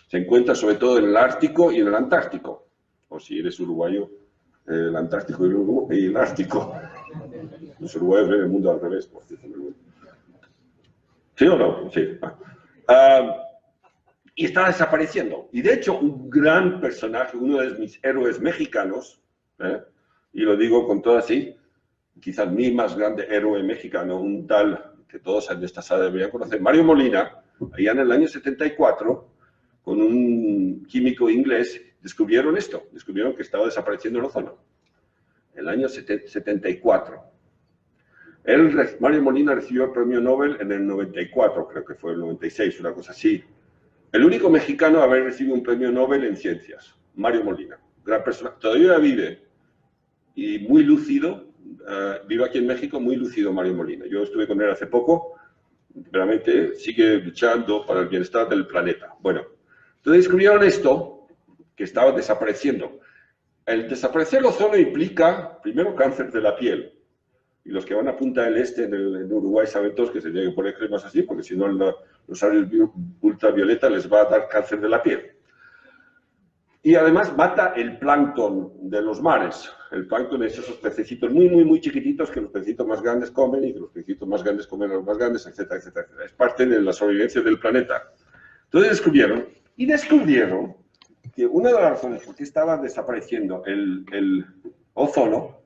Se encuentra sobre todo en el Ártico y en el Antártico. O si eres uruguayo, el Antártico y el Ártico. Los uruguayos ven el mundo al revés, por cierto. ¿Sí o no? Sí. Y está desapareciendo. Y de hecho, un gran personaje, uno de mis héroes mexicanos, y lo digo con todo así, quizás mi más grande héroe mexicano, un tal que todos en esta sala deberían conocer, Mario Molina, allá en el año 74, con un químico inglés, descubrieron esto, descubrieron que estaba desapareciendo el ozono. El año 74. Mario Molina recibió el premio Nobel en el 94, creo que fue el 96, una cosa así. El único mexicano a haber recibido un premio Nobel en ciencias, Mario Molina. Gran persona, todavía vive y muy lúcido, vive aquí en México, muy lúcido Mario Molina. Yo estuve con él hace poco, realmente sigue luchando para el bienestar del planeta. Bueno, entonces descubrieron esto, que estaba desapareciendo. El desaparecer el ozono implica, primero, cáncer de la piel. Y los que van a Punta del Este, en Uruguay, saben todos que se tienen que poner cremas así, porque si no los rayos ultravioleta les va a dar cáncer de la piel. Y además mata el plancton de los mares. El plancton es esos pececitos muy chiquititos que los pececitos más grandes comen y que los pececitos más grandes comen a los más grandes, etcétera, etcétera, etcétera. Es parte de la sobrevivencia del planeta. Entonces descubrieron que una de las razones por qué estaba desapareciendo el ozono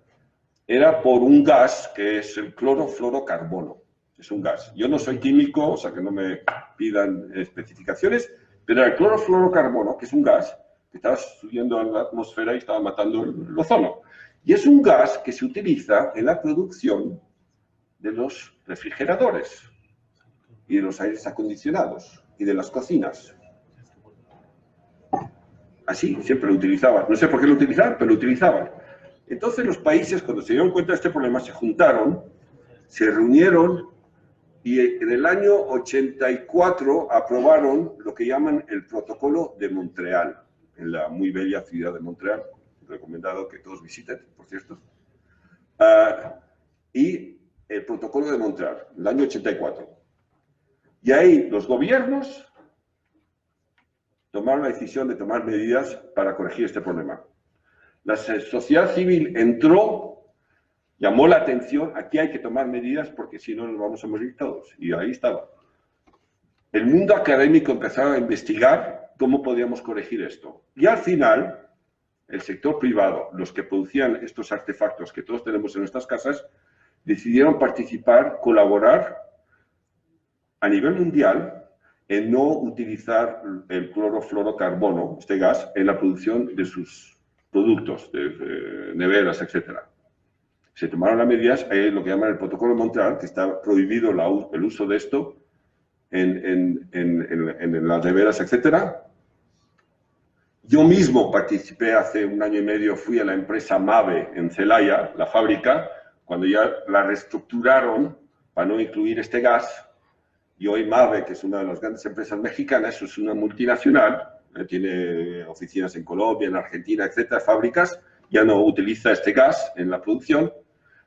era por un gas que es el clorofluorocarbono. Es un gas. Yo no soy químico, o sea que no me pidan especificaciones, pero el clorofluorocarbono, que es un gas que estaba subiendo a la atmósfera y estaba matando el ozono. Y es un gas que se utiliza en la producción de los refrigeradores y de los aires acondicionados y de las cocinas. Así, siempre lo utilizaban. No sé por qué lo utilizaban, pero lo utilizaban. Entonces los países, cuando se dieron cuenta de este problema, se juntaron, se reunieron y en el año 84 aprobaron lo que llaman el Protocolo de Montreal, en la muy bella ciudad de Montreal, recomendado que todos visiten, por cierto. Y el Protocolo de Montreal, el año 84. Y ahí los gobiernos tomaron la decisión de tomar medidas para corregir este problema. La sociedad civil entró, llamó la atención, aquí hay que tomar medidas porque si no nos vamos a morir todos. Y ahí estaba. El mundo académico empezó a investigar cómo podíamos corregir esto. Y al final, el sector privado, los que producían estos artefactos que todos tenemos en nuestras casas, decidieron participar, colaborar a nivel mundial en no utilizar el clorofluorocarbono, este gas, en la producción de sus productos, de neveras, etc. Se tomaron las medidas, lo que llaman el Protocolo de Montreal, que está prohibido el uso de esto en las neveras, etc. Yo mismo participé hace un año y medio, fui a la empresa Mave en Celaya, la fábrica, cuando ya la reestructuraron para no incluir este gas. Y hoy Mave, que es una de las grandes empresas mexicanas, es una multinacional, tiene oficinas en Colombia, en Argentina, etcétera, fábricas, ya no utiliza este gas en la producción,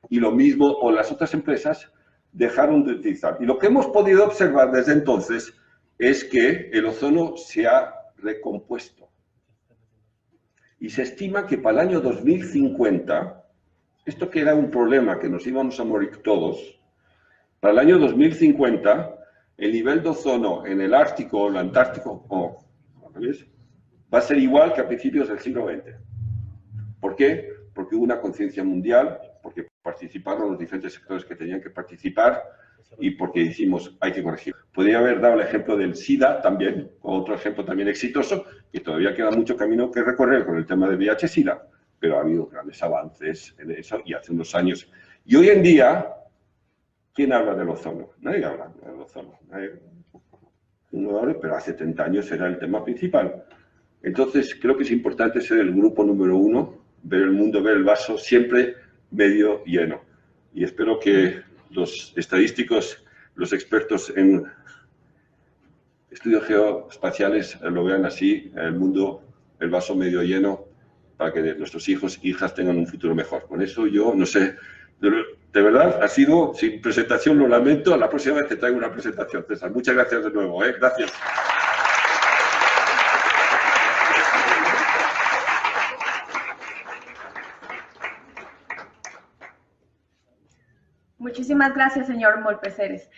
y lo mismo, o las otras empresas dejaron de utilizar. Y lo que hemos podido observar desde entonces es que el ozono se ha recompuesto. Y se estima que para el año 2050, esto que era un problema, que nos íbamos a morir todos, para el año 2050, el nivel de ozono en el Ártico o el Antártico va a ser igual que a principios del siglo XX. ¿Por qué? Porque hubo una conciencia mundial, porque participaron los diferentes sectores que tenían que participar y porque decimos hay que corregir. Podría haber dado el ejemplo del SIDA también, otro ejemplo también exitoso, que todavía queda mucho camino que recorrer con el tema del VIH-SIDA, pero ha habido grandes avances en eso y hace unos años. Y hoy en día, ¿quién habla del ozono? Nadie habla del ozono. Uno habla, pero hace 30 años era el tema principal. Entonces, creo que es importante ser el grupo número uno, ver el mundo, ver el vaso siempre medio lleno. Y espero que los estadísticos, los expertos en estudios geoespaciales lo vean así, el mundo, el vaso medio lleno, para que nuestros hijos e hijas tengan un futuro mejor. Con eso yo, no sé, de verdad, ha sido, sin presentación, lo lamento, a la próxima vez te traigo una presentación, César. Muchas gracias de nuevo, gracias. Muchísimas gracias, señor Molpeceres.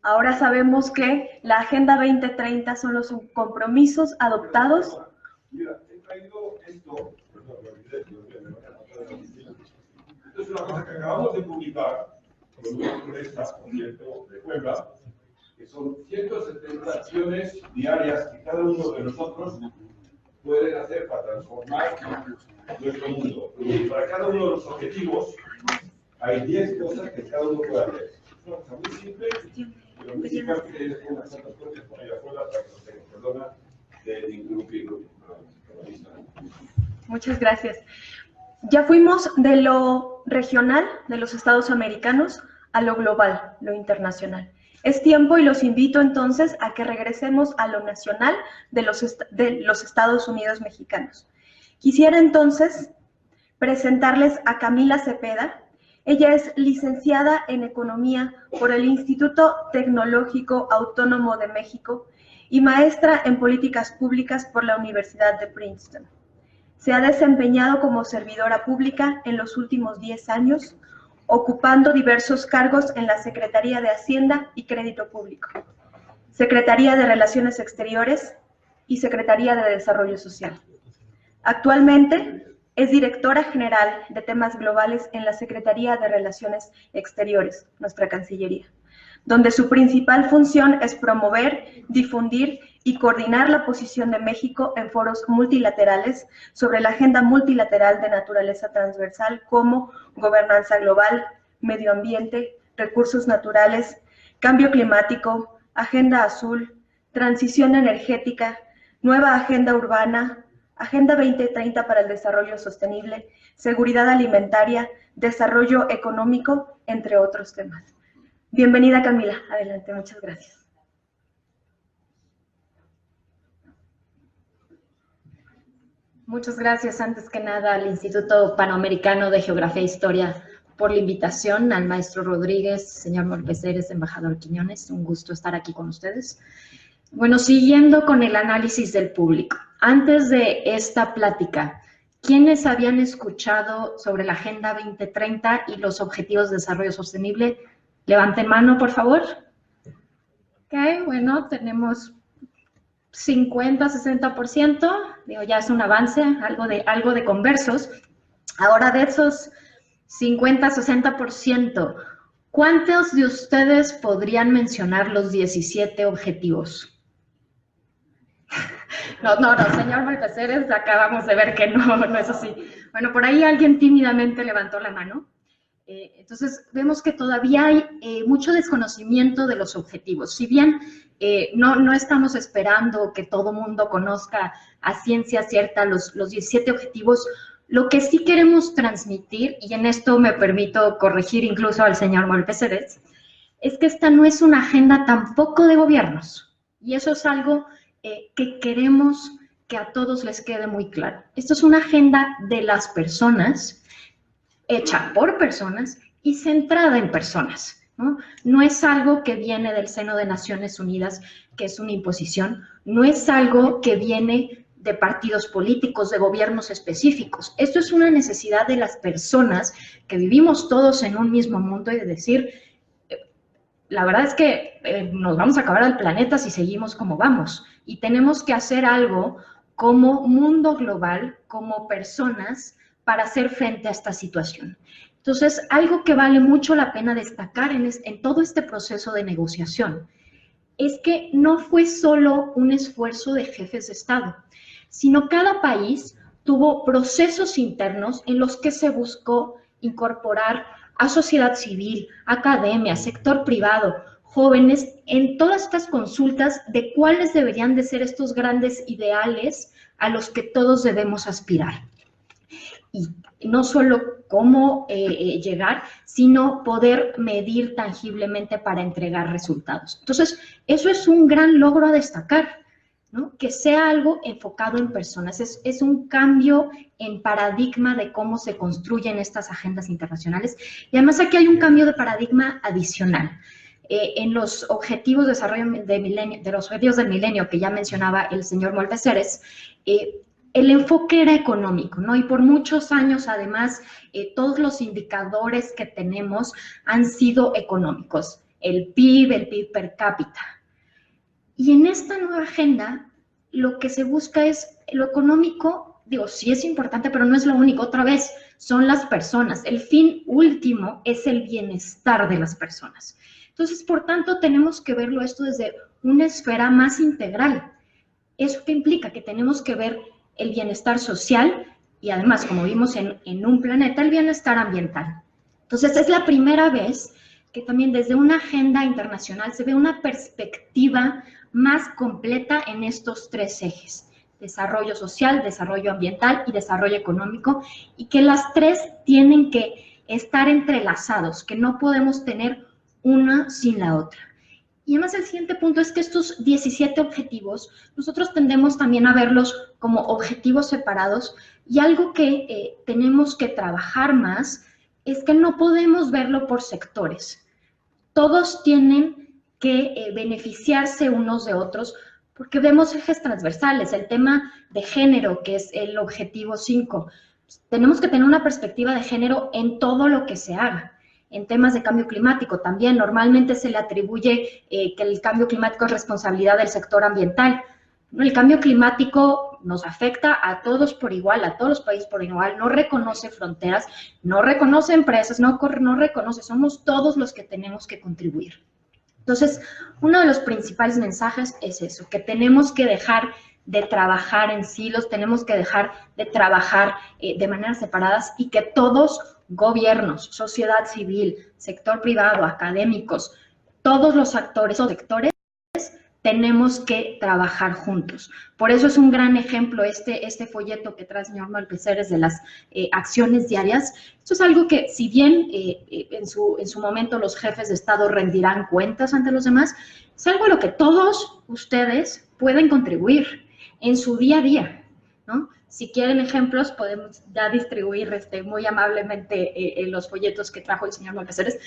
Ahora sabemos que la Agenda 2030 son los compromisos adoptados. Mira, he traído esto. Esto es una cosa que acabamos de publicar con una empresa, por cierto, de Puebla, que son 170 acciones diarias que cada uno de nosotros puede hacer para transformar nuestro mundo. Y para cada uno de los objetivos hay 10 cosas que cada uno puede hacer. Es una cosa muy simple, pero muy simple que hay unas cuantas cosas por ahí afuera para que no tengan perdona de ningún. Muchas gracias. Ya fuimos de lo regional, de los Estados americanos, a lo global, lo internacional. Es tiempo y los invito entonces a que regresemos a lo nacional de los Estados Unidos mexicanos. Quisiera entonces presentarles a Camila Cepeda. Ella es licenciada en Economía por el Instituto Tecnológico Autónomo de México y maestra en Políticas Públicas por la Universidad de Princeton. Se ha desempeñado como servidora pública en los últimos 10 años, ocupando diversos cargos en la Secretaría de Hacienda y Crédito Público, Secretaría de Relaciones Exteriores y Secretaría de Desarrollo Social. Actualmente es directora general de temas globales en la Secretaría de Relaciones Exteriores, nuestra Cancillería, donde su principal función es promover, difundir y coordinar la posición de México en foros multilaterales sobre la agenda multilateral de naturaleza transversal como gobernanza global, medio ambiente, recursos naturales, cambio climático, agenda azul, transición energética, nueva agenda urbana, Agenda 2030 para el Desarrollo Sostenible, seguridad alimentaria, desarrollo económico, entre otros temas. Bienvenida, Camila. Adelante, muchas gracias. Muchas gracias, antes que nada, al Instituto Panamericano de Geografía e Historia por la invitación, al maestro Rodríguez, señor Molpeceres, embajador Quiñones. Un gusto estar aquí con ustedes. Bueno, siguiendo con el análisis del público. Antes de esta plática, ¿quiénes habían escuchado sobre la Agenda 2030 y los Objetivos de Desarrollo Sostenible? Levanten mano, por favor. Ok, bueno, tenemos 50-60%, digo, ya es un avance, algo de conversos. Ahora, de esos 50-60%, ¿cuántos de ustedes podrían mencionar los 17 objetivos? No, señor Molpeceres, acabamos de ver que no es así. Bueno, por ahí alguien tímidamente levantó la mano. Entonces, vemos que todavía hay mucho desconocimiento de los objetivos. Si bien no estamos esperando que todo mundo conozca a ciencia cierta los 17 objetivos, lo que sí queremos transmitir, y en esto me permito corregir incluso al señor Molpeceres, es que esta no es una agenda tampoco de gobiernos. Y eso es algo que queremos que a todos les quede muy claro. Esto es una agenda de las personas, hecha por personas y centrada en personas, ¿no? No es algo que viene del seno de Naciones Unidas, que es una imposición, no es algo que viene de partidos políticos, de gobiernos específicos. Esto es una necesidad de las personas que vivimos todos en un mismo mundo y de decir, la verdad es que nos vamos a acabar al planeta si seguimos como vamos y tenemos que hacer algo como mundo global, como personas, para hacer frente a esta situación. Entonces, algo que vale mucho la pena destacar en todo este proceso de negociación es que no fue solo un esfuerzo de jefes de Estado, sino cada país tuvo procesos internos en los que se buscó incorporar a sociedad civil, academia, sector privado, jóvenes, en todas estas consultas de cuáles deberían de ser estos grandes ideales a los que todos debemos aspirar. y no solo cómo llegar, sino poder medir tangiblemente para entregar resultados. Entonces, eso es un gran logro a destacar, ¿no? Que sea algo enfocado en personas. Es un cambio en paradigma de cómo se construyen estas agendas internacionales. Y además aquí hay un cambio de paradigma adicional. En los objetivos de desarrollo de los objetivos del milenio que ya mencionaba el señor Molpeceres, el enfoque era económico, ¿no? Y por muchos años, además, todos los indicadores que tenemos han sido económicos. El PIB per cápita. Y en esta nueva agenda, lo que se busca es lo económico, digo, sí es importante, pero no es lo único. Otra vez, son las personas. El fin último es el bienestar de las personas. Entonces, por tanto, tenemos que verlo esto desde una esfera más integral. ¿Eso qué implica? Que tenemos que ver el bienestar social y además, como vimos en un planeta, el bienestar ambiental. Entonces, es la primera vez que también desde una agenda internacional se ve una perspectiva más completa en estos tres ejes: desarrollo social, desarrollo ambiental y desarrollo económico, y que las tres tienen que estar entrelazados, que no podemos tener una sin la otra. Y además el siguiente punto es que estos 17 objetivos, nosotros tendemos también a verlos como objetivos separados, y algo que tenemos que trabajar más es que no podemos verlo por sectores. Todos tienen que beneficiarse unos de otros, porque vemos ejes transversales. El tema de género, que es el objetivo 5, tenemos que tener una perspectiva de género en todo lo que se haga. En temas de cambio climático también, normalmente se le atribuye que el cambio climático es responsabilidad del sector ambiental. El cambio climático nos afecta a todos por igual, a todos los países por igual, no reconoce fronteras, no reconoce empresas, no reconoce, somos todos los que tenemos que contribuir. Entonces, uno de los principales mensajes es eso, que tenemos que dejar de trabajar en silos, tenemos que dejar de trabajar de maneras separadas, y que todos, gobiernos, sociedad civil, sector privado, académicos, todos los actores o sectores, tenemos que trabajar juntos. Por eso es un gran ejemplo este folleto que trae el señor Molpeceres de las acciones diarias. Esto es algo que, si bien en su momento los jefes de Estado rendirán cuentas ante los demás, es algo a lo que todos ustedes pueden contribuir en su día a día, ¿no? Si quieren ejemplos, podemos ya distribuir muy amablemente los folletos que trajo el señor Molpeceres,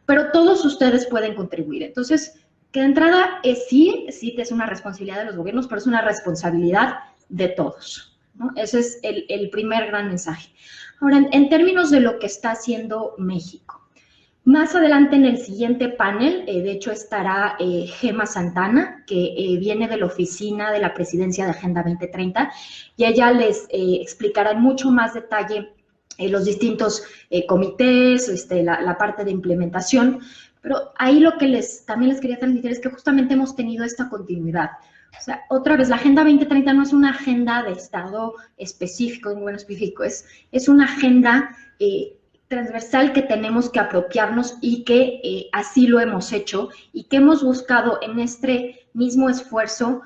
pero todos ustedes pueden contribuir. Entonces, que de entrada sí es una responsabilidad de los gobiernos, pero es una responsabilidad de todos, ¿no? Ese es el primer gran mensaje. Ahora, en términos de lo que está haciendo México, más adelante en el siguiente panel, de hecho estará Gema Santana, que viene de la oficina de la Presidencia de Agenda 2030, y ella les explicará en mucho más detalle los distintos comités, la parte de implementación. Pero ahí lo que también les quería transmitir es que justamente hemos tenido esta continuidad. O sea, otra vez, la Agenda 2030 no es una agenda de Estado específico, en específico, es una agenda transversal que tenemos que apropiarnos, y que así lo hemos hecho, y que hemos buscado en este mismo esfuerzo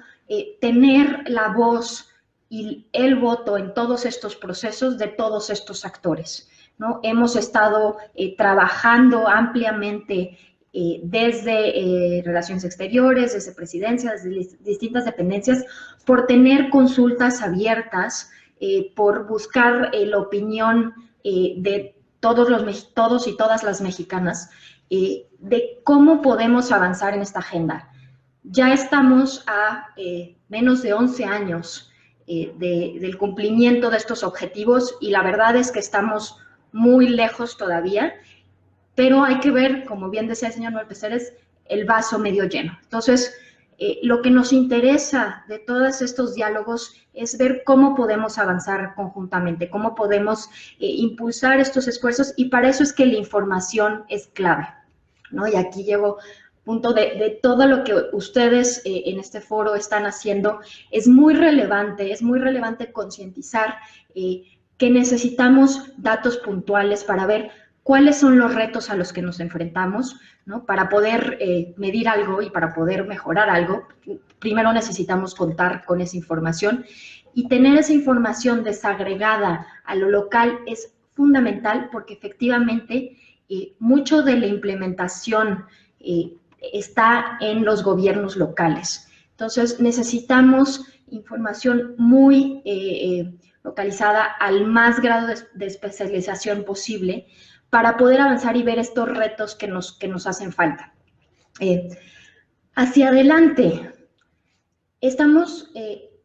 tener la voz y el voto en todos estos procesos de todos estos actores, ¿no? Hemos estado trabajando ampliamente desde Relaciones Exteriores, desde Presidencia, desde distintas dependencias, por tener consultas abiertas, por buscar la opinión de todos y todas las mexicanas, de cómo podemos avanzar en esta agenda. Ya estamos a menos de 11 años del cumplimiento de estos objetivos, y la verdad es que estamos muy lejos todavía, pero hay que ver, como bien decía el señor Molpeceres, el vaso medio lleno. Entonces, lo que nos interesa de todos estos diálogos es ver cómo podemos avanzar conjuntamente, cómo podemos impulsar estos esfuerzos, y para eso es que la información es clave, ¿no? Y aquí llego punto de todo lo que ustedes en este foro están haciendo. Es muy relevante concientizar que necesitamos datos puntuales para ver cuáles son los retos a los que nos enfrentamos, ¿no? Para poder medir algo y para poder mejorar algo, primero necesitamos contar con esa información, y tener esa información desagregada a lo local es fundamental porque efectivamente mucho de la implementación está en los gobiernos locales. Entonces necesitamos información muy localizada al más grado de especialización posible para poder avanzar y ver estos retos que nos hacen falta. Hacia adelante, estamos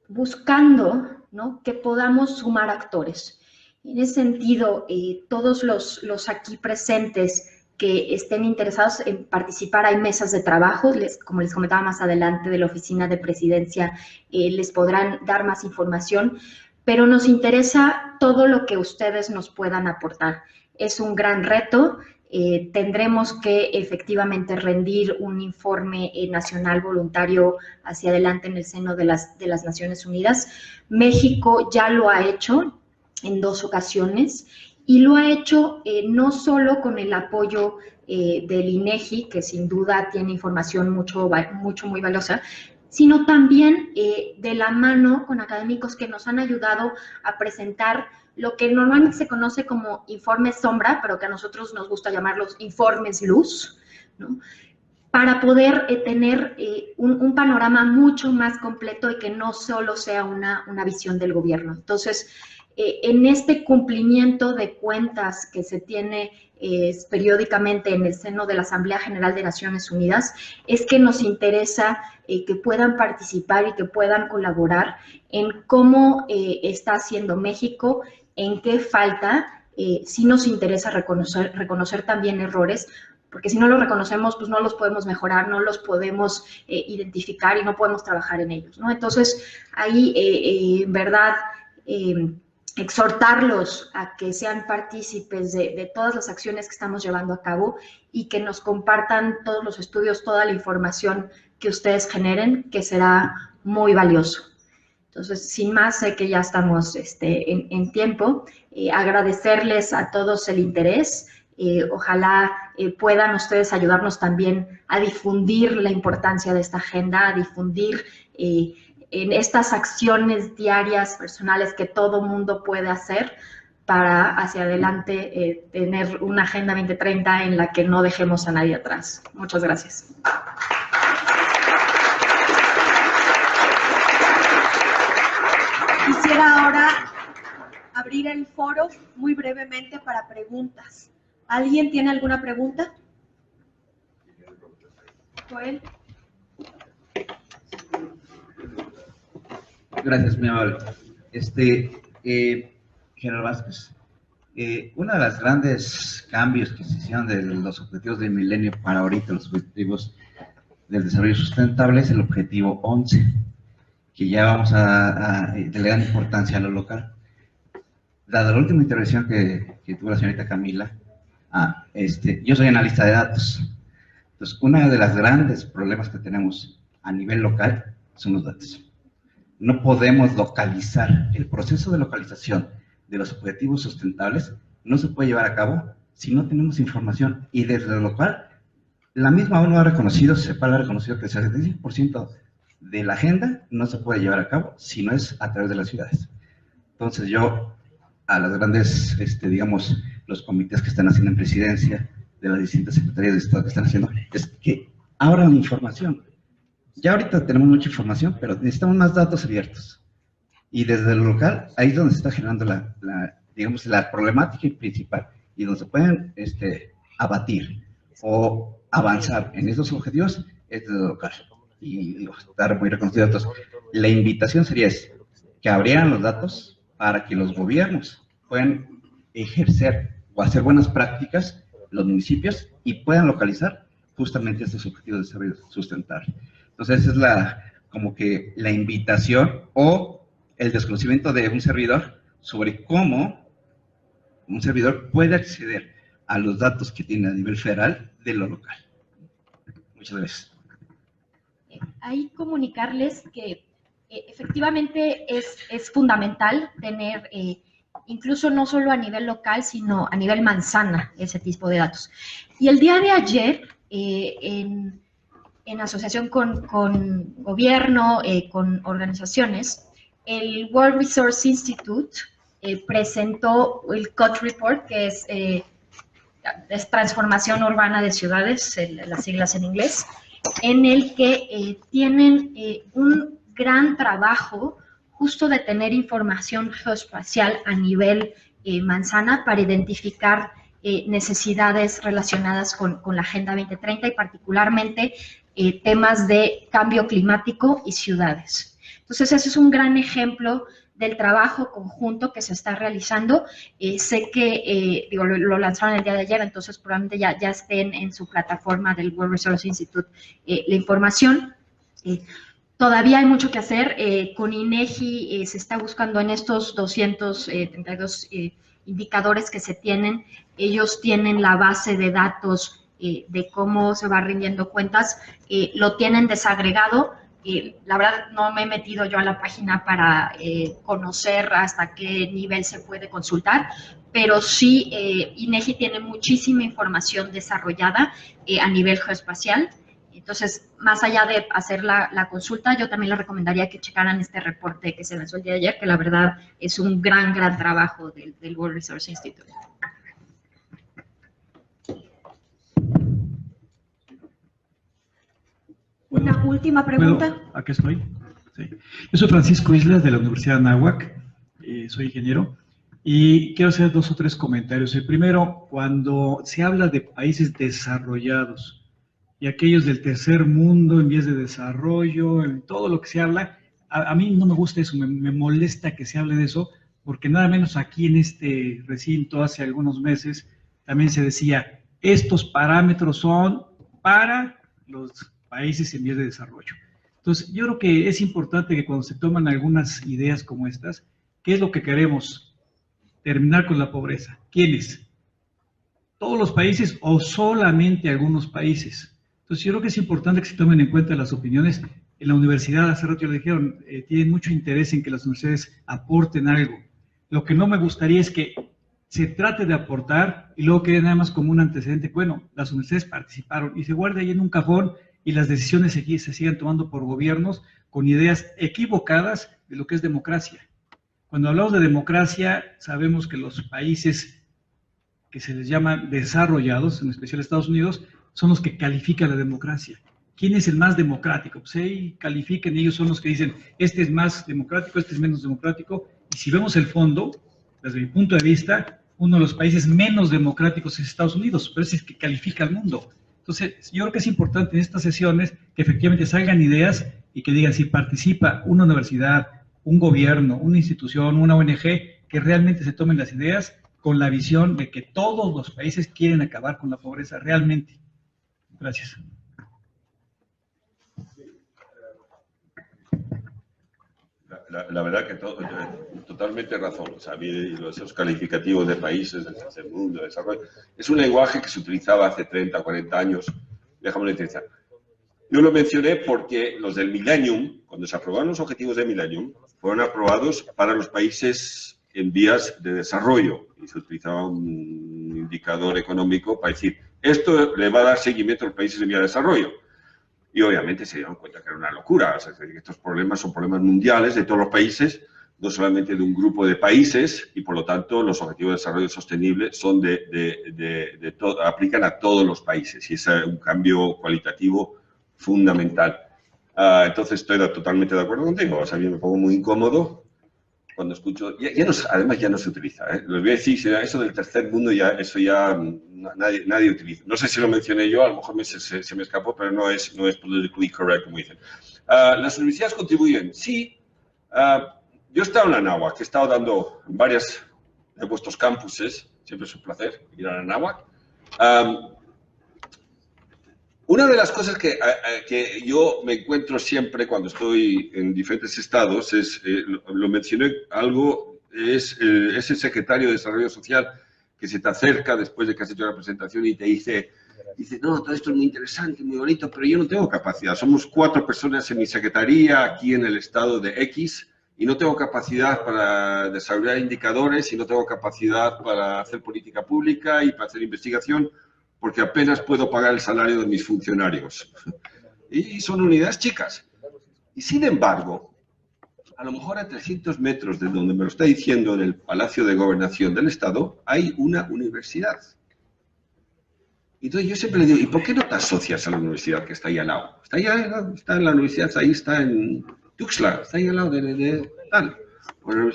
buscando, ¿no?, que podamos sumar actores. En ese sentido, todos los aquí presentes que estén interesados en participar, hay mesas de trabajo, como les comentaba más adelante, de la Oficina de Presidencia, les podrán dar más información, pero nos interesa todo lo que ustedes nos puedan aportar. Es un gran reto. Tendremos que efectivamente rendir un informe nacional voluntario hacia adelante en el seno de las Naciones Unidas. México ya lo ha hecho en 2 ocasiones y lo ha hecho no solo con el apoyo del INEGI, que sin duda tiene información muy valiosa, sino también de la mano con académicos que nos han ayudado a presentar lo que normalmente se conoce como informes sombra, pero que a nosotros nos gusta llamarlos informes luz, ¿no?, para poder tener un panorama mucho más completo y que no solo sea una visión del gobierno. Entonces, en este cumplimiento de cuentas que se tiene periódicamente en el seno de la Asamblea General de Naciones Unidas, es que nos interesa que puedan participar y que puedan colaborar en cómo está haciendo México, en qué falta, sí nos interesa reconocer también errores, porque si no los reconocemos, pues no los podemos mejorar, no los podemos identificar y no podemos trabajar en ellos, ¿no? Entonces, ahí, en verdad, exhortarlos a que sean partícipes de todas las acciones que estamos llevando a cabo y que nos compartan todos los estudios, toda la información que ustedes generen, que será muy valioso. Entonces, sin más, sé que ya estamos en tiempo. Agradecerles a todos el interés. Ojalá puedan ustedes ayudarnos también a difundir la importancia de esta agenda, a difundir en estas acciones diarias, personales que todo mundo puede hacer para hacia adelante tener una Agenda 2030 en la que no dejemos a nadie atrás. Muchas gracias. Quisiera ahora abrir el foro muy brevemente para preguntas. ¿Alguien tiene alguna pregunta? Joel. Gracias, muy amable. General Vázquez, uno de los grandes cambios que se hicieron de los objetivos del milenio para ahorita, los objetivos del desarrollo sustentable, es el objetivo 11, que ya vamos a delegar importancia a lo local. Dada la última intervención que tuvo la señorita Camila, yo soy analista de datos. Entonces, uno de los grandes problemas que tenemos a nivel local son los datos. No podemos localizar. El proceso de localización de los objetivos sustentables no se puede llevar a cabo si no tenemos información. Y desde lo cual, la misma ONU ha reconocido, CEPAL ha reconocido que el 75% de la agenda no se puede llevar a cabo si no es a través de las ciudades. Entonces yo, a las grandes, digamos, los comités que están haciendo en presidencia, de las distintas secretarías de Estado que están haciendo, es que abran información. Ya ahorita tenemos mucha información, pero necesitamos más datos abiertos. Y desde lo local, ahí es donde se está generando digamos, la problemática principal y donde se pueden abatir o avanzar en esos objetivos es desde lo local. Y estar muy reconocido. Entonces, la invitación sería que abrieran los datos para que los gobiernos puedan ejercer o hacer buenas prácticas, los municipios, y puedan localizar justamente estos objetivos de desarrollo sustentable. Entonces, esa es como que la invitación o el desconocimiento de un servidor sobre cómo un servidor puede acceder a los datos que tiene a nivel federal de lo local. Muchas gracias. Ahí comunicarles que efectivamente es fundamental tener, incluso no solo a nivel local, sino a nivel manzana, ese tipo de datos. Y el día de ayer, en asociación con gobierno, con organizaciones, el World Resource Institute presentó el CUT Report, que es Transformación Urbana de Ciudades, las siglas en inglés, en el que tienen un gran trabajo justo de tener información geoespacial a nivel manzana para identificar necesidades relacionadas con la Agenda 2030 y particularmente temas de cambio climático y ciudades. Entonces, ese es un gran ejemplo del trabajo conjunto que se está realizando. Sé que lo lanzaron el día de ayer, entonces probablemente ya estén en su plataforma del World Resource Institute la información. Todavía hay mucho que hacer. Con INEGI se está buscando en estos 232 indicadores que se tienen. Ellos tienen la base de datos de cómo se va rindiendo cuentas. Lo tienen desagregado. La verdad no me he metido yo a la página para conocer hasta qué nivel se puede consultar, pero sí INEGI tiene muchísima información desarrollada a nivel geoespacial. Entonces, más allá de hacer la consulta, yo también les recomendaría que checaran este reporte que se lanzó el día de ayer, que la verdad es un gran trabajo del World Resource Institute. Una última pregunta. ¿Puedo? Aquí estoy. Sí. Yo soy Francisco Islas de la Universidad de Anáhuac, soy ingeniero, y quiero hacer 2 o 3 comentarios. El primero, cuando se habla de países desarrollados y aquellos del tercer mundo en vías de desarrollo, en todo lo que se habla, a mí no me gusta eso, me molesta que se hable de eso, porque nada menos aquí en este recinto hace algunos meses también se decía, estos parámetros son para los países en vías de desarrollo. Entonces, yo creo que es importante que cuando se toman algunas ideas como estas, ¿qué es lo que queremos? Terminar con la pobreza. ¿Quiénes? ¿Todos los países o solamente algunos países? Entonces, yo creo que es importante que se tomen en cuenta las opiniones. En la universidad, hace rato ya lo dijeron, tienen mucho interés en que las universidades aporten algo. Lo que no me gustaría es que se trate de aportar y luego quede nada más como un antecedente. Bueno, las universidades participaron y se guarde ahí en un cajón y las decisiones se sigan tomando por gobiernos con ideas equivocadas de lo que es democracia. Cuando hablamos de democracia, sabemos que los países que se les llaman desarrollados, en especial Estados Unidos, son los que califican la democracia. ¿Quién es el más democrático? Pues ahí califican y ellos son los que dicen, este es más democrático, este es menos democrático. Y si vemos el fondo, desde mi punto de vista, uno de los países menos democráticos es Estados Unidos, pero ese es el que califica al mundo. Entonces, yo creo que es importante en estas sesiones que efectivamente salgan ideas y que digan si participa una universidad, un gobierno, una institución, una ONG, que realmente se tomen las ideas con la visión de que todos los países quieren acabar con la pobreza realmente. Gracias. La verdad que totalmente razón. O sea, a mí esos calificativos de países del tercer mundo, de desarrollo, es un lenguaje que se utilizaba hace 30 o 40 años. Déjame utilizar. Yo lo mencioné porque los del Millennium, cuando se aprobaron los objetivos del Millennium, fueron aprobados para los países en vías de desarrollo. Y se utilizaba un indicador económico para decir, esto le va a dar seguimiento a los países en vías de desarrollo. Y obviamente se dieron cuenta que era una locura, o sea, que estos problemas son problemas mundiales de todos los países, no solamente de un grupo de países, y por lo tanto los objetivos de desarrollo sostenible son aplican a todos los países, y es un cambio cualitativo fundamental. Entonces estoy totalmente de acuerdo contigo, o sea, yo me pongo muy incómodo cuando escucho, además ya no se utiliza, les voy a decir, eso del tercer mundo, eso ya nadie utiliza. No sé si lo mencioné yo, a lo mejor se me escapó, pero no es politically correct, como dicen. ¿Las universidades contribuyen? Sí. Yo he estado en la Anáhuac, he estado dando en varias de vuestros campuses, siempre es un placer ir a la Anáhuac. Una de las cosas que yo me encuentro siempre cuando estoy en diferentes estados es, lo mencioné algo, es ese secretario de Desarrollo Social que se te acerca después de que has hecho la presentación y te dice, no, todo esto es muy interesante, muy bonito, pero yo no tengo capacidad. Somos 4 personas en mi secretaría aquí en el estado de X y no tengo capacidad para desarrollar indicadores y no tengo capacidad para hacer política pública y para hacer investigación, porque apenas puedo pagar el salario de mis funcionarios. Y son unidades chicas. Y sin embargo, a lo mejor a 300 metros de donde me lo está diciendo, en el Palacio de Gobernación del Estado, hay una universidad. Entonces yo siempre le digo, ¿y por qué no te asocias a la universidad que está ahí al lado? Está ahí al lado, está en la universidad, ahí está en Tuxtla, está ahí al lado de tal. Bueno,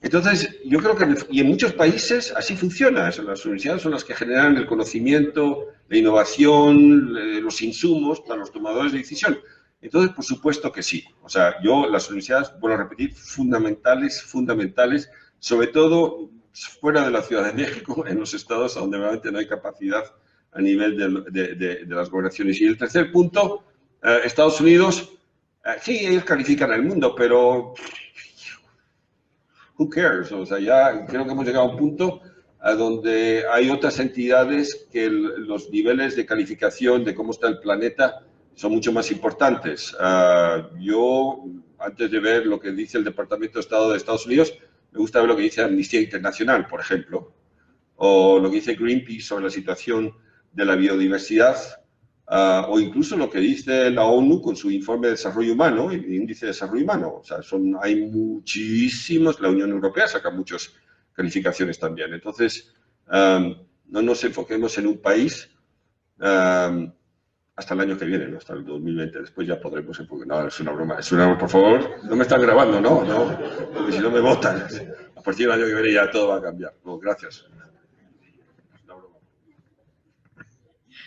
entonces, yo creo que y en muchos países así funciona. Las universidades son las que generan el conocimiento, la innovación, los insumos para los tomadores de decisión. Entonces, por supuesto que sí. O sea, las universidades, vuelvo a repetir, fundamentales, sobre todo fuera de la Ciudad de México, en los estados donde realmente no hay capacidad a nivel de las gobernaciones. Y el tercer punto, Estados Unidos, sí, ellos califican el mundo, pero who cares? O sea, ya creo que hemos llegado a un punto a donde hay otras entidades que los niveles de calificación de cómo está el planeta son mucho más importantes. Yo, antes de ver lo que dice el Departamento de Estado de Estados Unidos, me gusta ver lo que dice Amnistía Internacional, por ejemplo, o lo que dice Greenpeace sobre la situación de la biodiversidad, o incluso lo que dice la ONU con su informe de desarrollo humano, el índice de desarrollo humano. O sea, hay muchísimos, la Unión Europea saca muchas calificaciones también. Entonces, no nos enfoquemos en un país hasta el año que viene, ¿no? Hasta el 2020. Después ya podremos enfocar. No, es una broma, por favor, no me están grabando, ¿no? Porque si no me votan. A partir del año que viene ya todo va a cambiar. No, gracias.